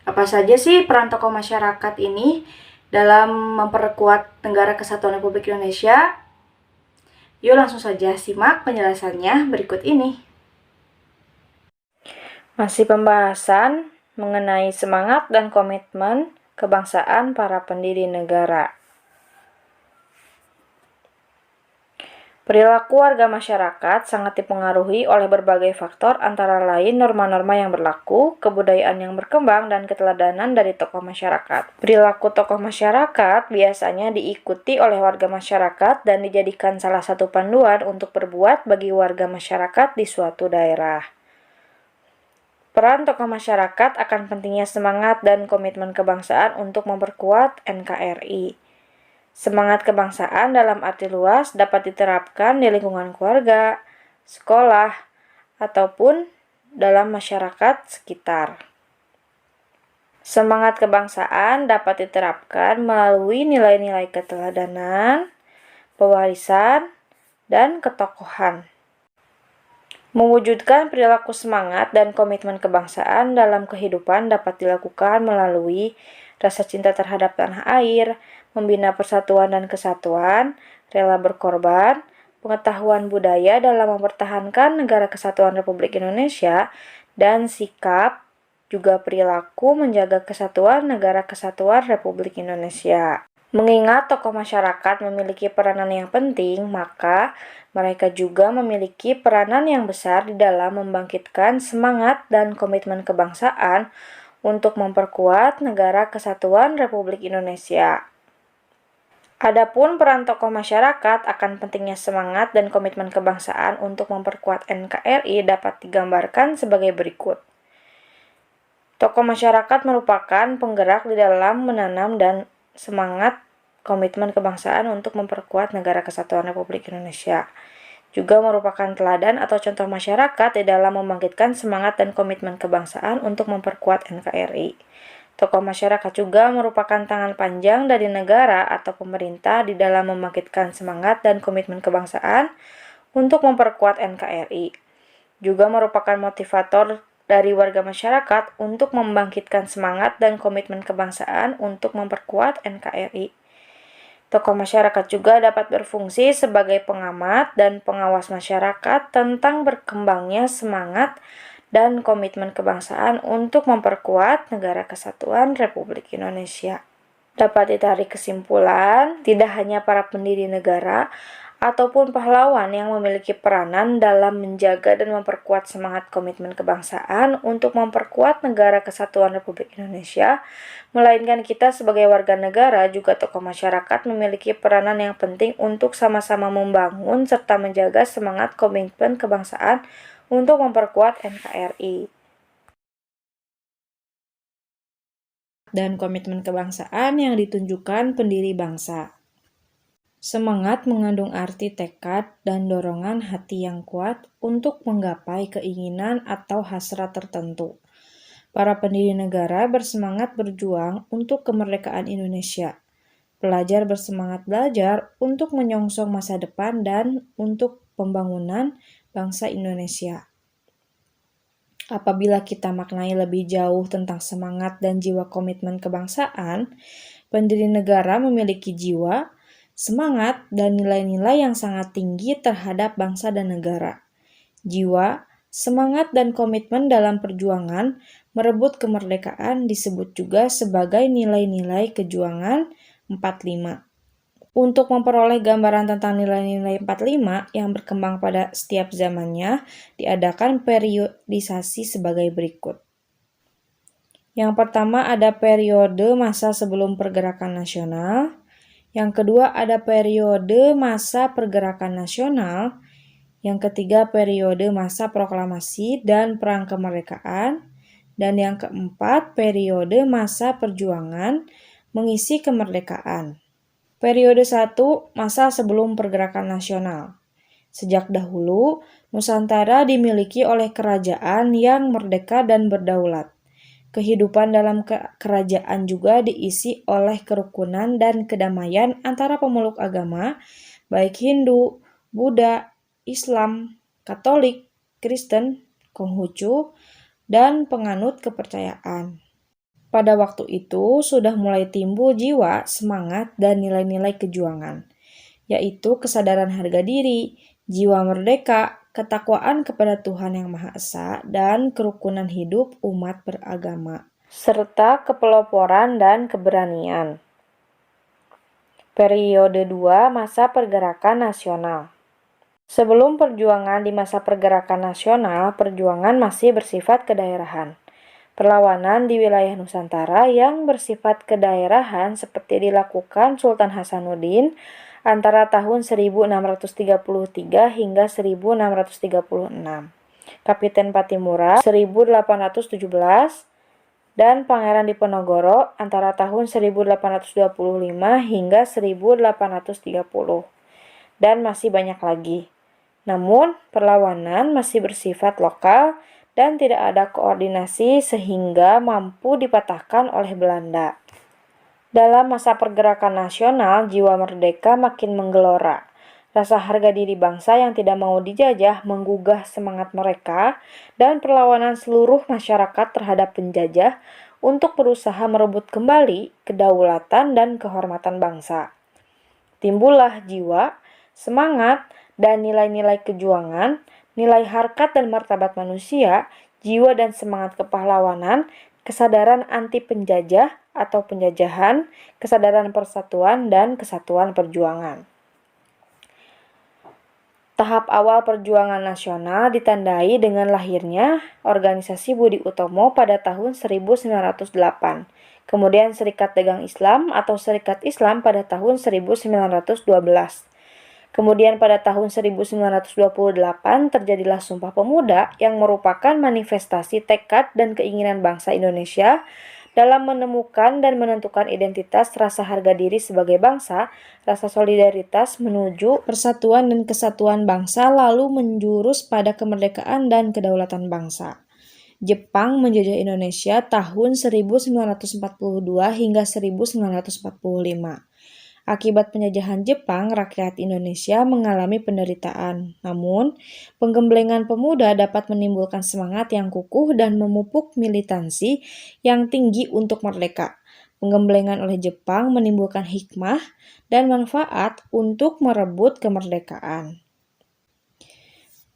Apa saja sih peran tokoh masyarakat ini dalam memperkuat negara kesatuan Republik Indonesia? Yuk langsung saja simak penjelasannya berikut ini. Masih pembahasan mengenai semangat dan komitmen kebangsaan para pendiri negara. Perilaku warga masyarakat sangat dipengaruhi oleh berbagai faktor antara lain norma-norma yang berlaku, kebudayaan yang berkembang, dan keteladanan dari tokoh masyarakat. Perilaku tokoh masyarakat biasanya diikuti oleh warga masyarakat dan dijadikan salah satu panduan untuk berbuat bagi warga masyarakat di suatu daerah. Peran tokoh masyarakat akan pentingnya semangat dan komitmen kebangsaan untuk memperkuat NKRI. Semangat kebangsaan dalam arti luas dapat diterapkan di lingkungan keluarga, sekolah, ataupun dalam masyarakat sekitar. Semangat kebangsaan dapat diterapkan melalui nilai-nilai keteladanan, pewarisan, dan ketokohan. Mewujudkan perilaku semangat dan komitmen kebangsaan dalam kehidupan dapat dilakukan melalui rasa cinta terhadap tanah air, membina persatuan dan kesatuan, rela berkorban, pengetahuan budaya dalam mempertahankan negara kesatuan Republik Indonesia, dan sikap juga perilaku menjaga kesatuan negara kesatuan Republik Indonesia. Mengingat tokoh masyarakat memiliki peranan yang penting, maka mereka juga memiliki peranan yang besar di dalam membangkitkan semangat dan komitmen kebangsaan untuk memperkuat negara kesatuan Republik Indonesia. Adapun peran tokoh masyarakat akan pentingnya semangat dan komitmen kebangsaan untuk memperkuat NKRI dapat digambarkan sebagai berikut. Tokoh masyarakat merupakan penggerak di dalam menanam dan semangat komitmen kebangsaan untuk memperkuat negara kesatuan Republik Indonesia. Juga merupakan teladan atau contoh masyarakat di dalam membangkitkan semangat dan komitmen kebangsaan untuk memperkuat NKRI. Tokoh masyarakat juga merupakan tangan panjang dari negara atau pemerintah di dalam membangkitkan semangat dan komitmen kebangsaan untuk memperkuat NKRI. Juga merupakan motivator dari warga masyarakat untuk membangkitkan semangat dan komitmen kebangsaan untuk memperkuat NKRI. Tokoh masyarakat juga dapat berfungsi sebagai pengamat dan pengawas masyarakat tentang berkembangnya semangat dan komitmen kebangsaan untuk memperkuat negara kesatuan Republik Indonesia. Dapat ditarik kesimpulan, tidak hanya para pendiri negara ataupun pahlawan yang memiliki peranan dalam menjaga dan memperkuat semangat komitmen kebangsaan untuk memperkuat negara kesatuan Republik Indonesia, melainkan kita sebagai warga negara juga tokoh masyarakat memiliki peranan yang penting untuk sama-sama membangun serta menjaga semangat komitmen kebangsaan untuk memperkuat NKRI. Dan komitmen kebangsaan yang ditunjukkan pendiri bangsa. Semangat mengandung arti tekad dan dorongan hati yang kuat untuk menggapai keinginan atau hasrat tertentu. Para pendiri negara bersemangat berjuang untuk kemerdekaan Indonesia. Pelajar bersemangat belajar untuk menyongsong masa depan dan untuk pembangunan bangsa Indonesia. Apabila kita maknai lebih jauh tentang semangat dan jiwa komitmen kebangsaan, pendiri negara memiliki jiwa, semangat, dan nilai-nilai yang sangat tinggi terhadap bangsa dan negara. Jiwa, semangat, dan komitmen dalam perjuangan merebut kemerdekaan disebut juga sebagai nilai-nilai kejuangan 45. Untuk memperoleh gambaran tentang nilai-nilai 45 yang berkembang pada setiap zamannya, diadakan periodisasi sebagai berikut. Yang pertama ada periode masa sebelum pergerakan nasional. Yang kedua ada periode masa pergerakan nasional. Yang ketiga periode masa proklamasi dan perang kemerdekaan. Dan yang keempat periode masa perjuangan mengisi kemerdekaan. Periode 1, masa sebelum pergerakan nasional. Sejak dahulu, Nusantara dimiliki oleh kerajaan yang merdeka dan berdaulat. Kehidupan dalam kerajaan juga diisi oleh kerukunan dan kedamaian antara pemeluk agama, baik Hindu, Buddha, Islam, Katolik, Kristen, Konghucu, dan penganut kepercayaan. Pada waktu itu sudah mulai timbul jiwa, semangat, dan nilai-nilai kejuangan, yaitu kesadaran harga diri, jiwa merdeka, ketakwaan kepada Tuhan Yang Maha Esa, dan kerukunan hidup umat beragama, serta kepeloporan dan keberanian. Periode 2, masa pergerakan nasional. Sebelum perjuangan di masa pergerakan nasional, perjuangan masih bersifat kedaerahan. Perlawanan di wilayah Nusantara yang bersifat kedaerahan seperti dilakukan Sultan Hasanuddin antara tahun 1633 hingga 1636, Kapiten Patimura 1817, dan Pangeran Diponegoro antara tahun 1825 hingga 1830, dan masih banyak lagi. Namun, perlawanan masih bersifat lokal dan tidak ada koordinasi sehingga mampu dipatahkan oleh Belanda. Dalam masa pergerakan nasional, jiwa merdeka makin menggelora. Rasa harga diri bangsa yang tidak mau dijajah menggugah semangat mereka dan perlawanan seluruh masyarakat terhadap penjajah untuk berusaha merebut kembali kedaulatan dan kehormatan bangsa. Timbullah jiwa, semangat, dan nilai-nilai kejuangan, nilai harkat dan martabat manusia, jiwa dan semangat kepahlawanan, kesadaran anti penjajah atau penjajahan, kesadaran persatuan dan kesatuan perjuangan. Tahap awal perjuangan nasional ditandai dengan lahirnya Organisasi Budi Utomo pada tahun 1908, kemudian Serikat Dagang Islam atau Serikat Islam pada tahun 1912. Kemudian pada tahun 1928 terjadilah Sumpah Pemuda yang merupakan manifestasi tekad dan keinginan bangsa Indonesia dalam menemukan dan menentukan identitas rasa harga diri sebagai bangsa, rasa solidaritas menuju persatuan dan kesatuan bangsa lalu menjurus pada kemerdekaan dan kedaulatan bangsa. Jepang menjajah Indonesia tahun 1942 hingga 1945. Akibat penjajahan Jepang, rakyat Indonesia mengalami penderitaan. Namun, penggemblengan pemuda dapat menimbulkan semangat yang kukuh dan memupuk militansi yang tinggi untuk merdeka. Penggemblengan oleh Jepang menimbulkan hikmah dan manfaat untuk merebut kemerdekaan.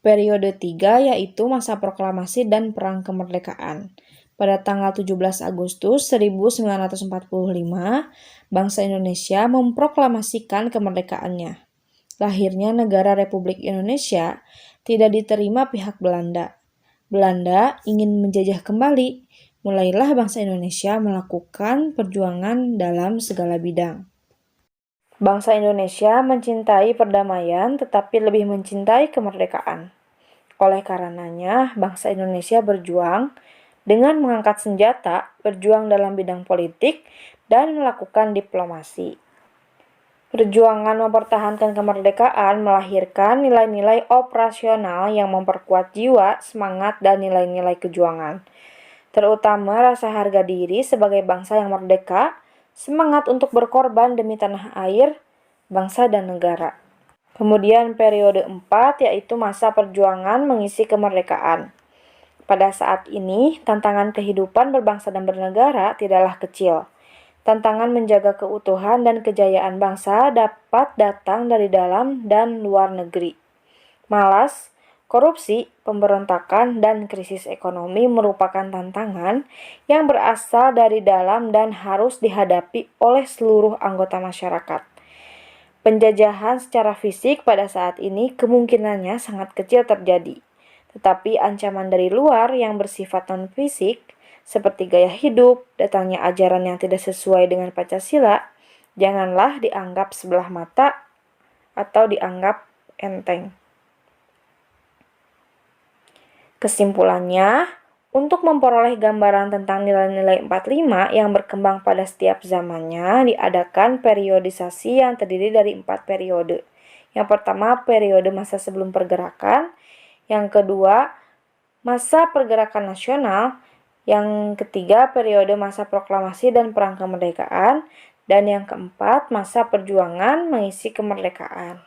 Periode 3 yaitu masa proklamasi dan perang kemerdekaan. Pada tanggal 17 Agustus 1945, bangsa Indonesia memproklamasikan kemerdekaannya. Lahirnya negara Republik Indonesia tidak diterima pihak Belanda. Belanda ingin menjajah kembali. Mulailah bangsa Indonesia melakukan perjuangan dalam segala bidang. Bangsa Indonesia mencintai perdamaian tetapi lebih mencintai kemerdekaan. Oleh karenanya, bangsa Indonesia berjuang dengan mengangkat senjata, berjuang dalam bidang politik, dan melakukan diplomasi. Perjuangan mempertahankan kemerdekaan melahirkan nilai-nilai operasional yang memperkuat jiwa, semangat, dan nilai-nilai kejuangan. Terutama rasa harga diri sebagai bangsa yang merdeka, semangat untuk berkorban demi tanah air, bangsa, dan negara. Kemudian periode 4 yaitu masa perjuangan mengisi kemerdekaan. Pada saat ini, tantangan kehidupan berbangsa dan bernegara tidaklah kecil. Tantangan menjaga keutuhan dan kejayaan bangsa dapat datang dari dalam dan luar negeri. Malas, korupsi, pemberontakan, dan krisis ekonomi merupakan tantangan yang berasal dari dalam dan harus dihadapi oleh seluruh anggota masyarakat. Penjajahan secara fisik pada saat ini kemungkinannya sangat kecil terjadi. Tetapi ancaman dari luar yang bersifat non-fisik, seperti gaya hidup, datangnya ajaran yang tidak sesuai dengan Pancasila, janganlah dianggap sebelah mata atau dianggap enteng. Kesimpulannya, untuk memperoleh gambaran tentang nilai-nilai 45 yang berkembang pada setiap zamannya, diadakan periodisasi yang terdiri dari 4 periode. Yang pertama, periode masa sebelum pergerakan. Yang kedua, masa pergerakan nasional. Yang ketiga, periode masa proklamasi dan perang kemerdekaan. Dan yang keempat, masa perjuangan mengisi kemerdekaan.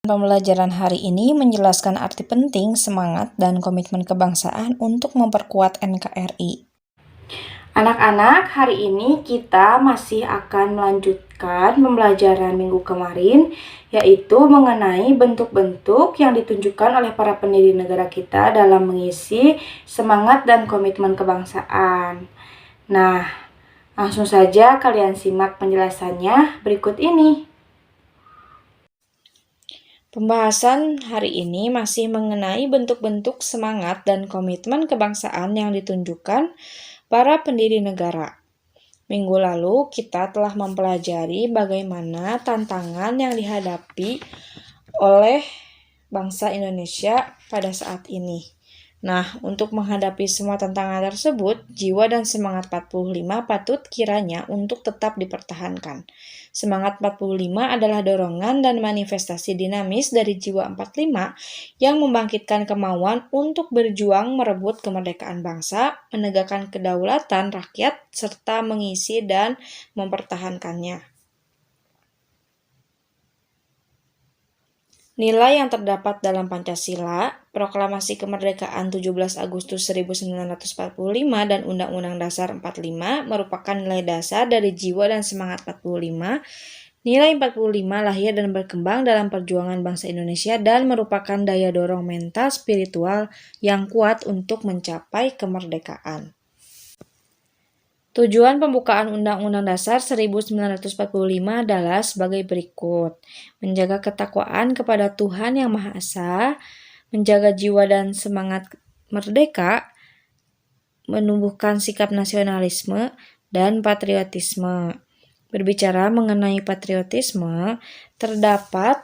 Pembelajaran hari ini menjelaskan arti penting, semangat, dan komitmen kebangsaan untuk memperkuat NKRI. Anak-anak, hari ini kita masih akan melanjutkan pembelajaran minggu kemarin, yaitu mengenai bentuk-bentuk yang ditunjukkan oleh para pendiri negara kita dalam mengisi semangat dan komitmen kebangsaan. Nah, langsung saja kalian simak penjelasannya berikut ini. Pembahasan hari ini masih mengenai bentuk-bentuk semangat dan komitmen kebangsaan yang ditunjukkan para pendiri negara. Minggu lalu kita telah mempelajari bagaimana tantangan yang dihadapi oleh bangsa Indonesia pada saat ini. Nah, untuk menghadapi semua tantangan tersebut, jiwa dan semangat 45 patut kiranya untuk tetap dipertahankan. Semangat 45 adalah dorongan dan manifestasi dinamis dari jiwa 45 yang membangkitkan kemauan untuk berjuang merebut kemerdekaan bangsa, menegakkan kedaulatan rakyat, serta mengisi dan mempertahankannya. Nilai yang terdapat dalam Pancasila, Proklamasi Kemerdekaan 17 Agustus 1945 dan Undang-Undang Dasar 45 merupakan nilai dasar dari jiwa dan semangat 45. Nilai 45 lahir dan berkembang dalam perjuangan bangsa Indonesia dan merupakan daya dorong mental spiritual yang kuat untuk mencapai kemerdekaan. Tujuan pembukaan Undang-Undang Dasar 1945 adalah sebagai berikut. Menjaga ketakwaan kepada Tuhan Yang Maha Esa, menjaga jiwa dan semangat merdeka, menumbuhkan sikap nasionalisme dan patriotisme. Berbicara mengenai patriotisme, terdapat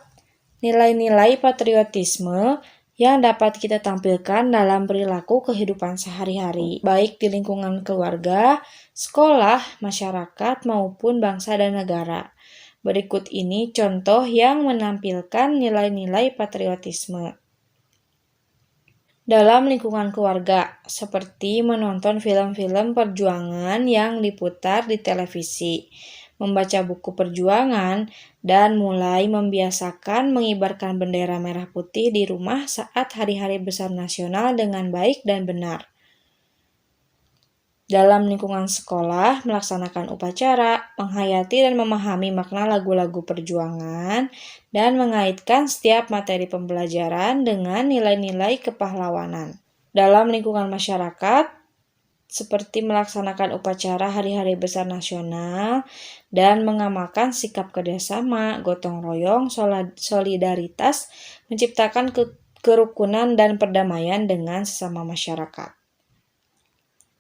nilai-nilai patriotisme yang dapat kita tampilkan dalam perilaku kehidupan sehari-hari, baik di lingkungan keluarga, sekolah, masyarakat, maupun bangsa dan negara. Berikut ini contoh yang menampilkan nilai-nilai patriotisme. Dalam lingkungan keluarga, seperti menonton film-film perjuangan yang diputar di televisi, membaca buku perjuangan, dan mulai membiasakan mengibarkan bendera merah putih di rumah saat hari-hari besar nasional dengan baik dan benar. Dalam lingkungan sekolah, melaksanakan upacara, menghayati dan memahami makna lagu-lagu perjuangan, dan mengaitkan setiap materi pembelajaran dengan nilai-nilai kepahlawanan. Dalam lingkungan masyarakat, seperti melaksanakan upacara hari-hari besar nasional dan mengamalkan sikap kerjasama, gotong royong, solidaritas, menciptakan kerukunan dan perdamaian dengan sesama masyarakat.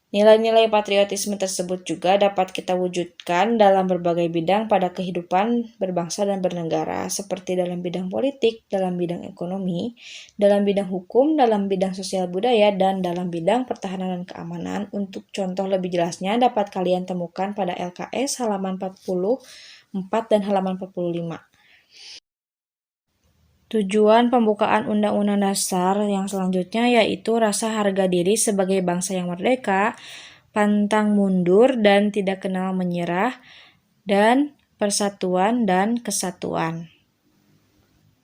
Nilai-nilai patriotisme tersebut juga dapat kita wujudkan dalam berbagai bidang pada kehidupan berbangsa dan bernegara, seperti dalam bidang politik, dalam bidang ekonomi, dalam bidang hukum, dalam bidang sosial budaya, dan dalam bidang pertahanan dan keamanan. Untuk contoh lebih jelasnya dapat kalian temukan pada LKS halaman 44 dan halaman 45. Tujuan pembukaan Undang-Undang Dasar yang selanjutnya yaitu rasa harga diri sebagai bangsa yang merdeka, pantang mundur dan tidak kenal menyerah, dan persatuan dan kesatuan.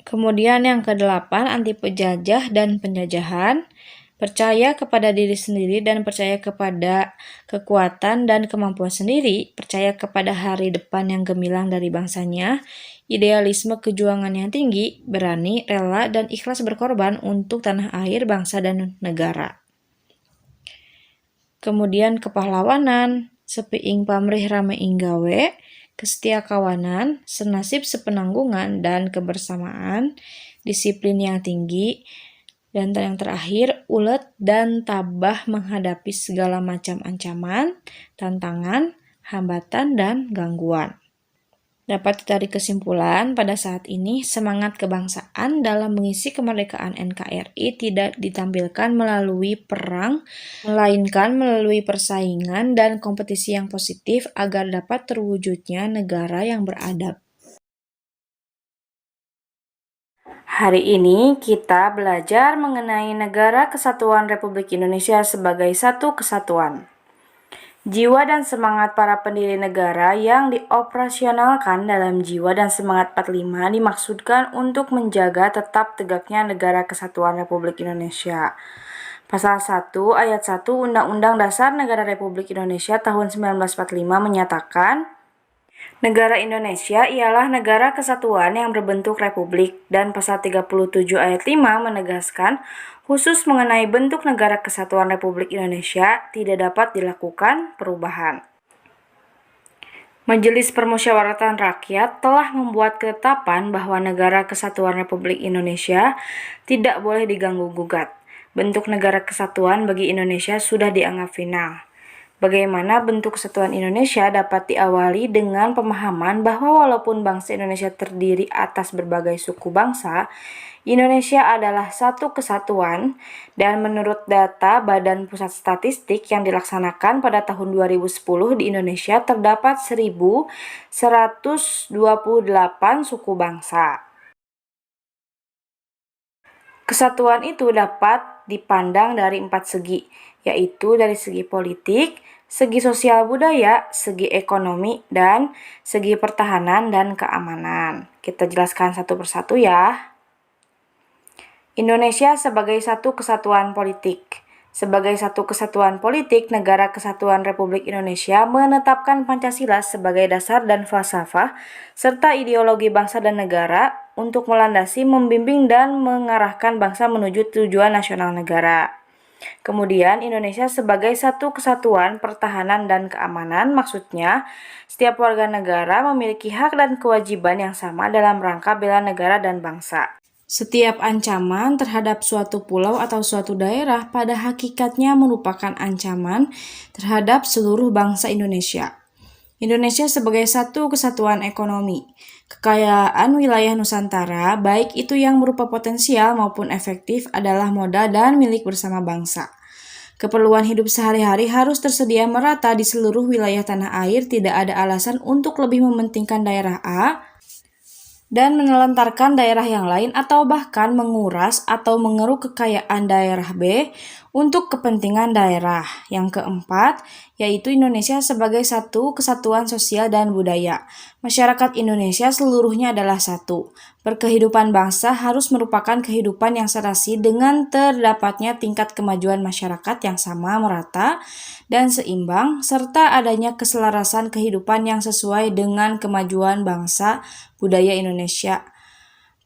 Kemudian yang kedelapan, anti penjajah dan penjajahan, percaya kepada diri sendiri dan percaya kepada kekuatan dan kemampuan sendiri, percaya kepada hari depan yang gemilang dari bangsanya, idealisme kejuangan yang tinggi, berani, rela, dan ikhlas berkorban untuk tanah air, bangsa, dan negara. Kemudian kepahlawanan, sepiing pamrih rameing gawe, kesetiakawanan, senasib sepenanggungan, dan kebersamaan, disiplin yang tinggi, dan yang terakhir, ulet dan tabah menghadapi segala macam ancaman, tantangan, hambatan, dan gangguan. Dapat ditarik kesimpulan, pada saat ini semangat kebangsaan dalam mengisi kemerdekaan NKRI tidak ditampilkan melalui perang, melainkan melalui persaingan dan kompetisi yang positif agar dapat terwujudnya negara yang beradab. Hari ini kita belajar mengenai Negara Kesatuan Republik Indonesia sebagai satu kesatuan. Jiwa dan semangat para pendiri negara yang dioperasionalkan dalam Jiwa dan Semangat 45 dimaksudkan untuk menjaga tetap tegaknya Negara Kesatuan Republik Indonesia. Pasal 1 ayat 1 Undang-Undang Dasar Negara Republik Indonesia tahun 1945 menyatakan, negara Indonesia ialah negara kesatuan yang berbentuk republik, dan pasal 37 ayat 5 menegaskan khusus mengenai bentuk negara kesatuan Republik Indonesia tidak dapat dilakukan perubahan. Majelis Permusyawaratan Rakyat telah membuat ketetapan bahwa negara kesatuan Republik Indonesia tidak boleh diganggu-gugat. Bentuk negara kesatuan bagi Indonesia sudah dianggap final. Bagaimana bentuk kesatuan Indonesia dapat diawali dengan pemahaman bahwa walaupun bangsa Indonesia terdiri atas berbagai suku bangsa, Indonesia adalah satu kesatuan, dan menurut data Badan Pusat Statistik yang dilaksanakan pada tahun 2010 di Indonesia terdapat 1.128 suku bangsa. Kesatuan itu dapat dipandang dari 4 segi, yaitu dari segi politik, segi sosial budaya, segi ekonomi, dan segi pertahanan dan keamanan. Kita jelaskan satu persatu ya. Indonesia sebagai satu kesatuan politik. Sebagai satu kesatuan politik, Negara Kesatuan Republik Indonesia menetapkan Pancasila sebagai dasar dan falsafah, serta ideologi bangsa dan negara untuk melandasi, membimbing, dan mengarahkan bangsa menuju tujuan nasional negara. Kemudian, Indonesia sebagai satu kesatuan pertahanan dan keamanan, maksudnya setiap warga negara memiliki hak dan kewajiban yang sama dalam rangka bela negara dan bangsa. Setiap ancaman terhadap suatu pulau atau suatu daerah pada hakikatnya merupakan ancaman terhadap seluruh bangsa Indonesia. Indonesia sebagai satu kesatuan ekonomi. Kekayaan wilayah Nusantara, baik itu yang berupa potensial maupun efektif, adalah modal dan milik bersama bangsa. Keperluan hidup sehari-hari harus tersedia merata di seluruh wilayah tanah air, tidak ada alasan untuk lebih mementingkan daerah A dan menelantarkan daerah yang lain, atau bahkan menguras atau mengeruk kekayaan daerah B untuk kepentingan daerah. Yang keempat, yaitu Indonesia sebagai satu kesatuan sosial dan budaya. Masyarakat Indonesia seluruhnya adalah satu. Berkehidupan bangsa harus merupakan kehidupan yang serasi dengan terdapatnya tingkat kemajuan masyarakat yang sama, merata, dan seimbang, serta adanya keselarasan kehidupan yang sesuai dengan kemajuan bangsa budaya Indonesia.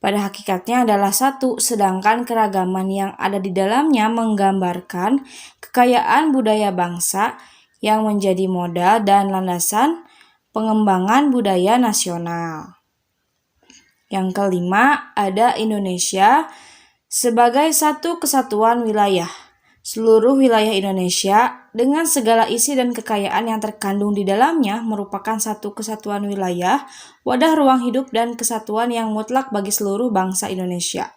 Pada hakikatnya adalah satu, sedangkan keragaman yang ada di dalamnya menggambarkan kekayaan budaya bangsa yang menjadi modal dan landasan pengembangan budaya nasional. Yang kelima, ada Indonesia sebagai satu kesatuan wilayah. Seluruh wilayah Indonesia dengan segala isi dan kekayaan yang terkandung di dalamnya merupakan satu kesatuan wilayah, wadah ruang hidup dan kesatuan yang mutlak bagi seluruh bangsa Indonesia.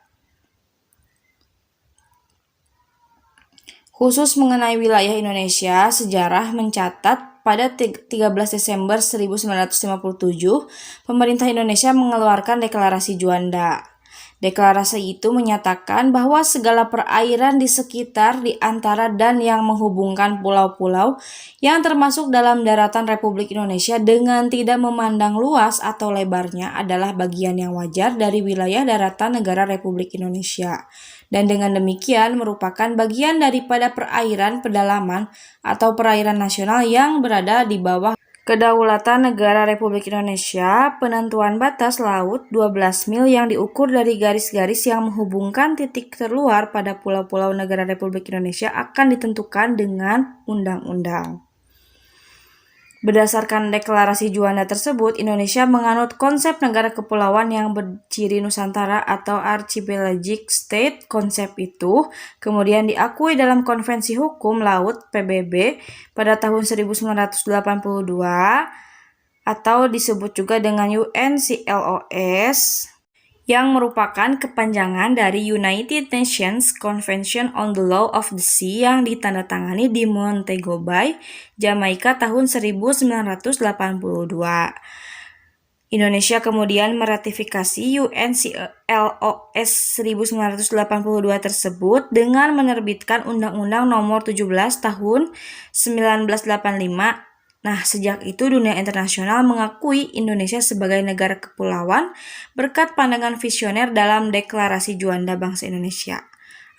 Khusus mengenai wilayah Indonesia, sejarah mencatat pada 13 Desember 1957, pemerintah Indonesia mengeluarkan Deklarasi Juanda. Deklarasi itu menyatakan bahwa segala perairan di sekitar, di antara, dan yang menghubungkan pulau-pulau yang termasuk dalam daratan Republik Indonesia dengan tidak memandang luas atau lebarnya adalah bagian yang wajar dari wilayah daratan negara Republik Indonesia. Dan dengan demikian merupakan bagian daripada perairan pedalaman atau perairan nasional yang berada di bawah kedaulatan negara Republik Indonesia. Penentuan batas laut 12 mil yang diukur dari garis-garis yang menghubungkan titik terluar pada pulau-pulau negara Republik Indonesia akan ditentukan dengan undang-undang. Berdasarkan Deklarasi Juanda tersebut, Indonesia menganut konsep negara kepulauan yang berciri Nusantara atau archipelagic state. Konsep itu kemudian diakui dalam Konvensi Hukum Laut PBB pada tahun 1982 atau disebut juga dengan UNCLOS, yang merupakan kepanjangan dari United Nations Convention on the Law of the Sea yang ditandatangani di Montego Bay, Jamaika tahun 1982. Indonesia kemudian meratifikasi UNCLOS 1982 tersebut dengan menerbitkan Undang-Undang Nomor 17 Tahun 1985. Nah, sejak itu dunia internasional mengakui Indonesia sebagai negara kepulauan berkat pandangan visioner dalam Deklarasi Juanda Bangsa Indonesia.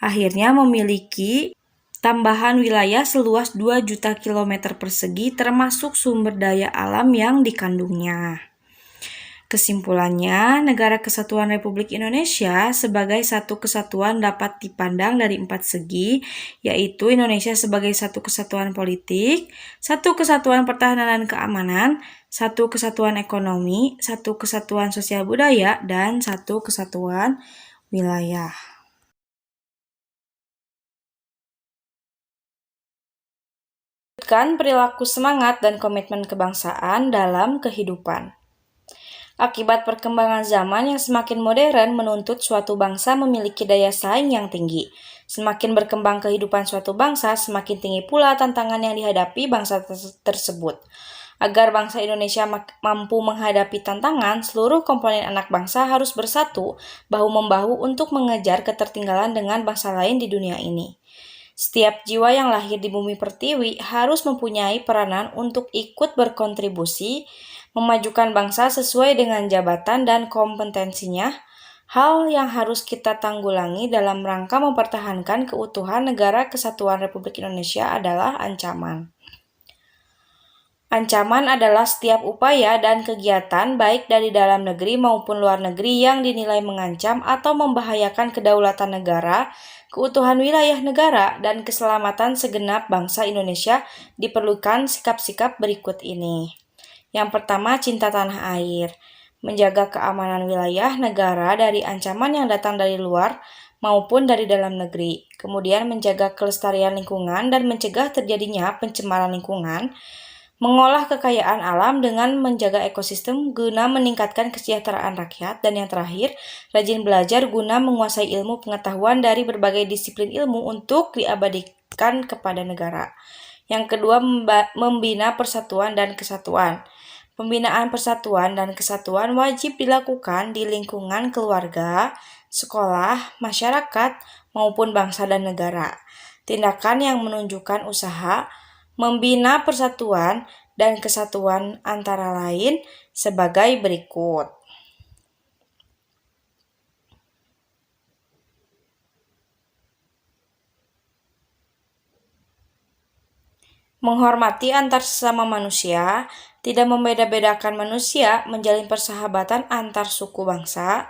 Akhirnya memiliki tambahan wilayah seluas 2 juta kilometer persegi termasuk sumber daya alam yang dikandungnya. Kesimpulannya, Negara Kesatuan Republik Indonesia sebagai satu kesatuan dapat dipandang dari 4 segi, yaitu Indonesia sebagai satu kesatuan politik, satu kesatuan pertahanan dan keamanan, satu kesatuan ekonomi, satu kesatuan sosial budaya, dan satu kesatuan wilayah. Perilaku semangat dan komitmen kebangsaan dalam kehidupan. Akibat perkembangan zaman yang semakin modern menuntut suatu bangsa memiliki daya saing yang tinggi. Semakin berkembang kehidupan suatu bangsa, semakin tinggi pula tantangan yang dihadapi bangsa tersebut. Agar bangsa Indonesia mampu menghadapi tantangan, seluruh komponen anak bangsa harus bersatu, bahu-membahu untuk mengejar ketertinggalan dengan bangsa lain di dunia ini. Setiap jiwa yang lahir di bumi pertiwi harus mempunyai peranan untuk ikut berkontribusi memajukan bangsa sesuai dengan jabatan dan kompetensinya, hal yang harus kita tanggulangi dalam rangka mempertahankan keutuhan Negara Kesatuan Republik Indonesia adalah ancaman. Ancaman adalah setiap upaya dan kegiatan baik dari dalam negeri maupun luar negeri yang dinilai mengancam atau membahayakan kedaulatan negara, keutuhan wilayah negara, dan keselamatan segenap bangsa Indonesia. Diperlukan sikap-sikap berikut ini. Yang pertama, cinta tanah air. Menjaga keamanan wilayah negara dari ancaman yang datang dari luar maupun dari dalam negeri. Kemudian menjaga kelestarian lingkungan dan mencegah terjadinya pencemaran lingkungan. Mengolah kekayaan alam dengan menjaga ekosistem guna meningkatkan kesejahteraan rakyat. Dan yang terakhir, rajin belajar guna menguasai ilmu pengetahuan dari berbagai disiplin ilmu untuk diabadikan kepada negara. Yang kedua, membina persatuan dan kesatuan. Pembinaan persatuan dan kesatuan wajib dilakukan di lingkungan keluarga, sekolah, masyarakat, maupun bangsa dan negara. Tindakan yang menunjukkan usaha membina persatuan dan kesatuan antara lain sebagai berikut. Menghormati antar sesama manusia, tidak membeda-bedakan manusia, menjalin persahabatan antar suku bangsa,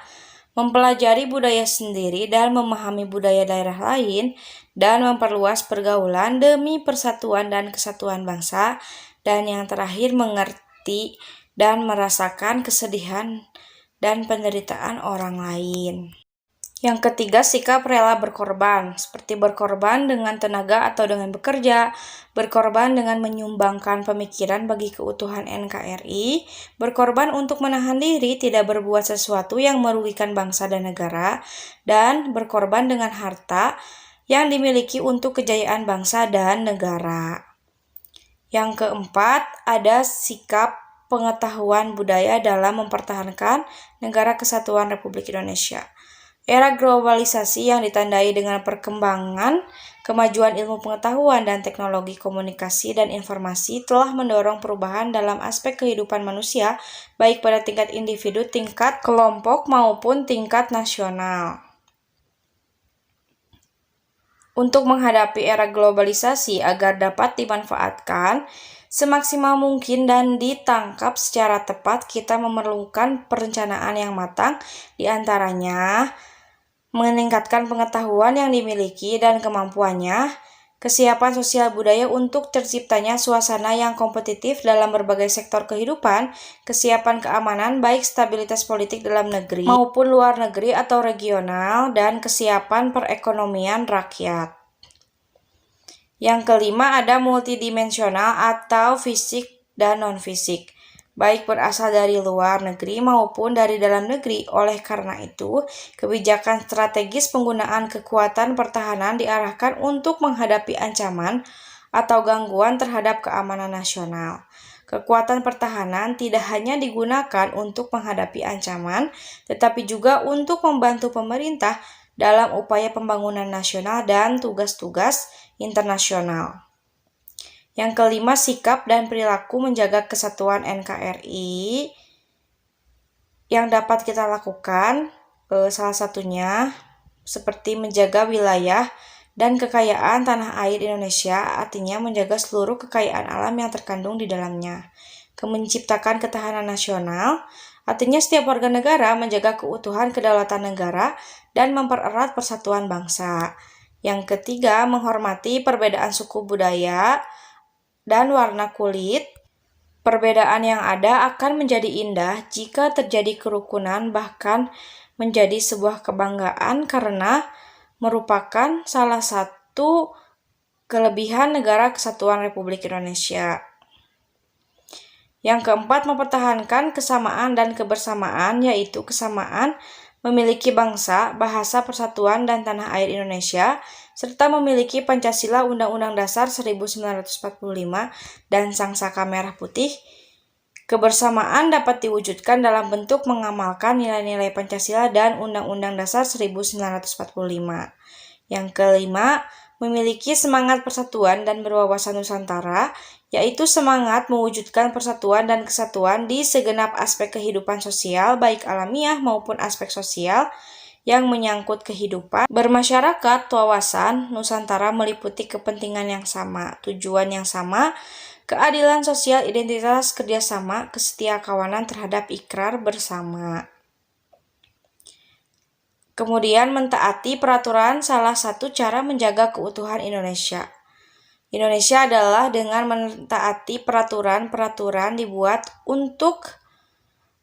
mempelajari budaya sendiri dan memahami budaya daerah lain, dan memperluas pergaulan demi persatuan dan kesatuan bangsa, dan yang terakhir mengerti dan merasakan kesedihan dan penderitaan orang lain. Yang ketiga, sikap rela berkorban, seperti berkorban dengan tenaga atau dengan bekerja, berkorban dengan menyumbangkan pemikiran bagi keutuhan NKRI, berkorban untuk menahan diri tidak berbuat sesuatu yang merugikan bangsa dan negara, dan berkorban dengan harta yang dimiliki untuk kejayaan bangsa dan negara. Yang keempat, ada sikap pengetahuan budaya dalam mempertahankan Negara Kesatuan Republik Indonesia. Era globalisasi yang ditandai dengan perkembangan, kemajuan ilmu pengetahuan dan teknologi komunikasi dan informasi telah mendorong perubahan dalam aspek kehidupan manusia, baik pada tingkat individu, tingkat kelompok, maupun tingkat nasional. Untuk menghadapi era globalisasi agar dapat dimanfaatkan semaksimal mungkin dan ditangkap secara tepat, kita memerlukan perencanaan yang matang, di antaranya meningkatkan pengetahuan yang dimiliki dan kemampuannya, kesiapan sosial budaya untuk terciptanya suasana yang kompetitif dalam berbagai sektor kehidupan, kesiapan keamanan baik stabilitas politik dalam negeri maupun luar negeri atau regional, dan kesiapan perekonomian rakyat. Yang kelima, ada multidimensional atau fisik dan non-fisik, baik berasal dari luar negeri maupun dari dalam negeri. Oleh karena itu, kebijakan strategis penggunaan kekuatan pertahanan diarahkan untuk menghadapi ancaman atau gangguan terhadap keamanan nasional. Kekuatan pertahanan tidak hanya digunakan untuk menghadapi ancaman, tetapi juga untuk membantu pemerintah dalam upaya pembangunan nasional dan tugas-tugas internasional. Yang kelima, sikap dan perilaku menjaga kesatuan NKRI yang dapat kita lakukan, salah satunya seperti menjaga wilayah dan kekayaan tanah air Indonesia, artinya menjaga seluruh kekayaan alam yang terkandung di dalamnya. Menciptakan ketahanan nasional, artinya setiap warga negara menjaga keutuhan kedaulatan negara dan mempererat persatuan bangsa. Yang ketiga, menghormati perbedaan suku budaya dan warna kulit. Perbedaan yang ada akan menjadi indah jika terjadi kerukunan, bahkan menjadi sebuah kebanggaan karena merupakan salah satu kelebihan Negara Kesatuan Republik Indonesia. Yang keempat, mempertahankan kesamaan dan kebersamaan, yaitu kesamaan memiliki bangsa, bahasa, persatuan, dan tanah air Indonesia, serta memiliki Pancasila, Undang-Undang Dasar 1945, dan Sang Saka Merah Putih. Kebersamaan dapat diwujudkan dalam bentuk mengamalkan nilai-nilai Pancasila dan Undang-Undang Dasar 1945. Yang kelima, memiliki semangat persatuan dan berwawasan Nusantara, yaitu semangat mewujudkan persatuan dan kesatuan di segenap aspek kehidupan sosial, baik alamiah maupun aspek sosial yang menyangkut kehidupan bermasyarakat. Wawasan Nusantara meliputi kepentingan yang sama, tujuan yang sama, keadilan sosial, identitas, kerjasama, kesetiakawanan terhadap ikrar bersama. Kemudian mentaati peraturan, salah satu cara menjaga keutuhan Indonesia. Indonesia adalah dengan mentaati peraturan-peraturan dibuat untuk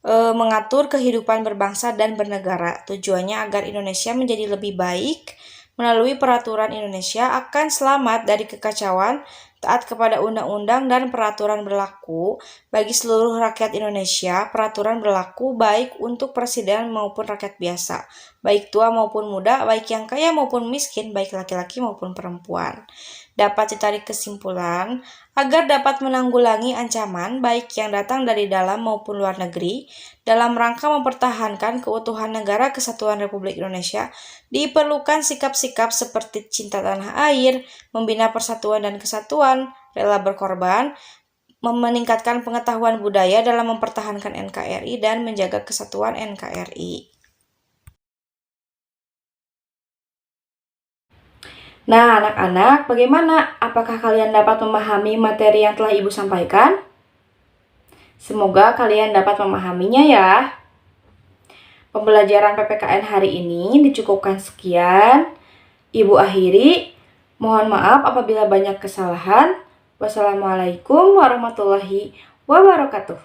mengatur kehidupan berbangsa dan bernegara. Tujuannya agar Indonesia menjadi lebih baik. Melalui peraturan, Indonesia akan selamat dari kekacauan, taat kepada undang-undang dan peraturan berlaku bagi seluruh rakyat Indonesia. Peraturan berlaku baik untuk presiden maupun rakyat biasa, baik tua maupun muda, baik yang kaya maupun miskin, baik laki-laki maupun perempuan. Dapat ditarik kesimpulan, agar dapat menanggulangi ancaman baik yang datang dari dalam maupun luar negeri, dalam rangka mempertahankan keutuhan Negara Kesatuan Republik Indonesia, diperlukan sikap-sikap seperti cinta tanah air, membina persatuan dan kesatuan, rela berkorban, meningkatkan pengetahuan budaya dalam mempertahankan NKRI dan menjaga kesatuan NKRI. Nah, anak-anak, bagaimana? Apakah kalian dapat memahami materi yang telah Ibu sampaikan? Semoga kalian dapat memahaminya ya. Pembelajaran PPKN hari ini dicukupkan sekian. Ibu akhiri. Mohon maaf apabila banyak kesalahan. Wassalamualaikum warahmatullahi wabarakatuh.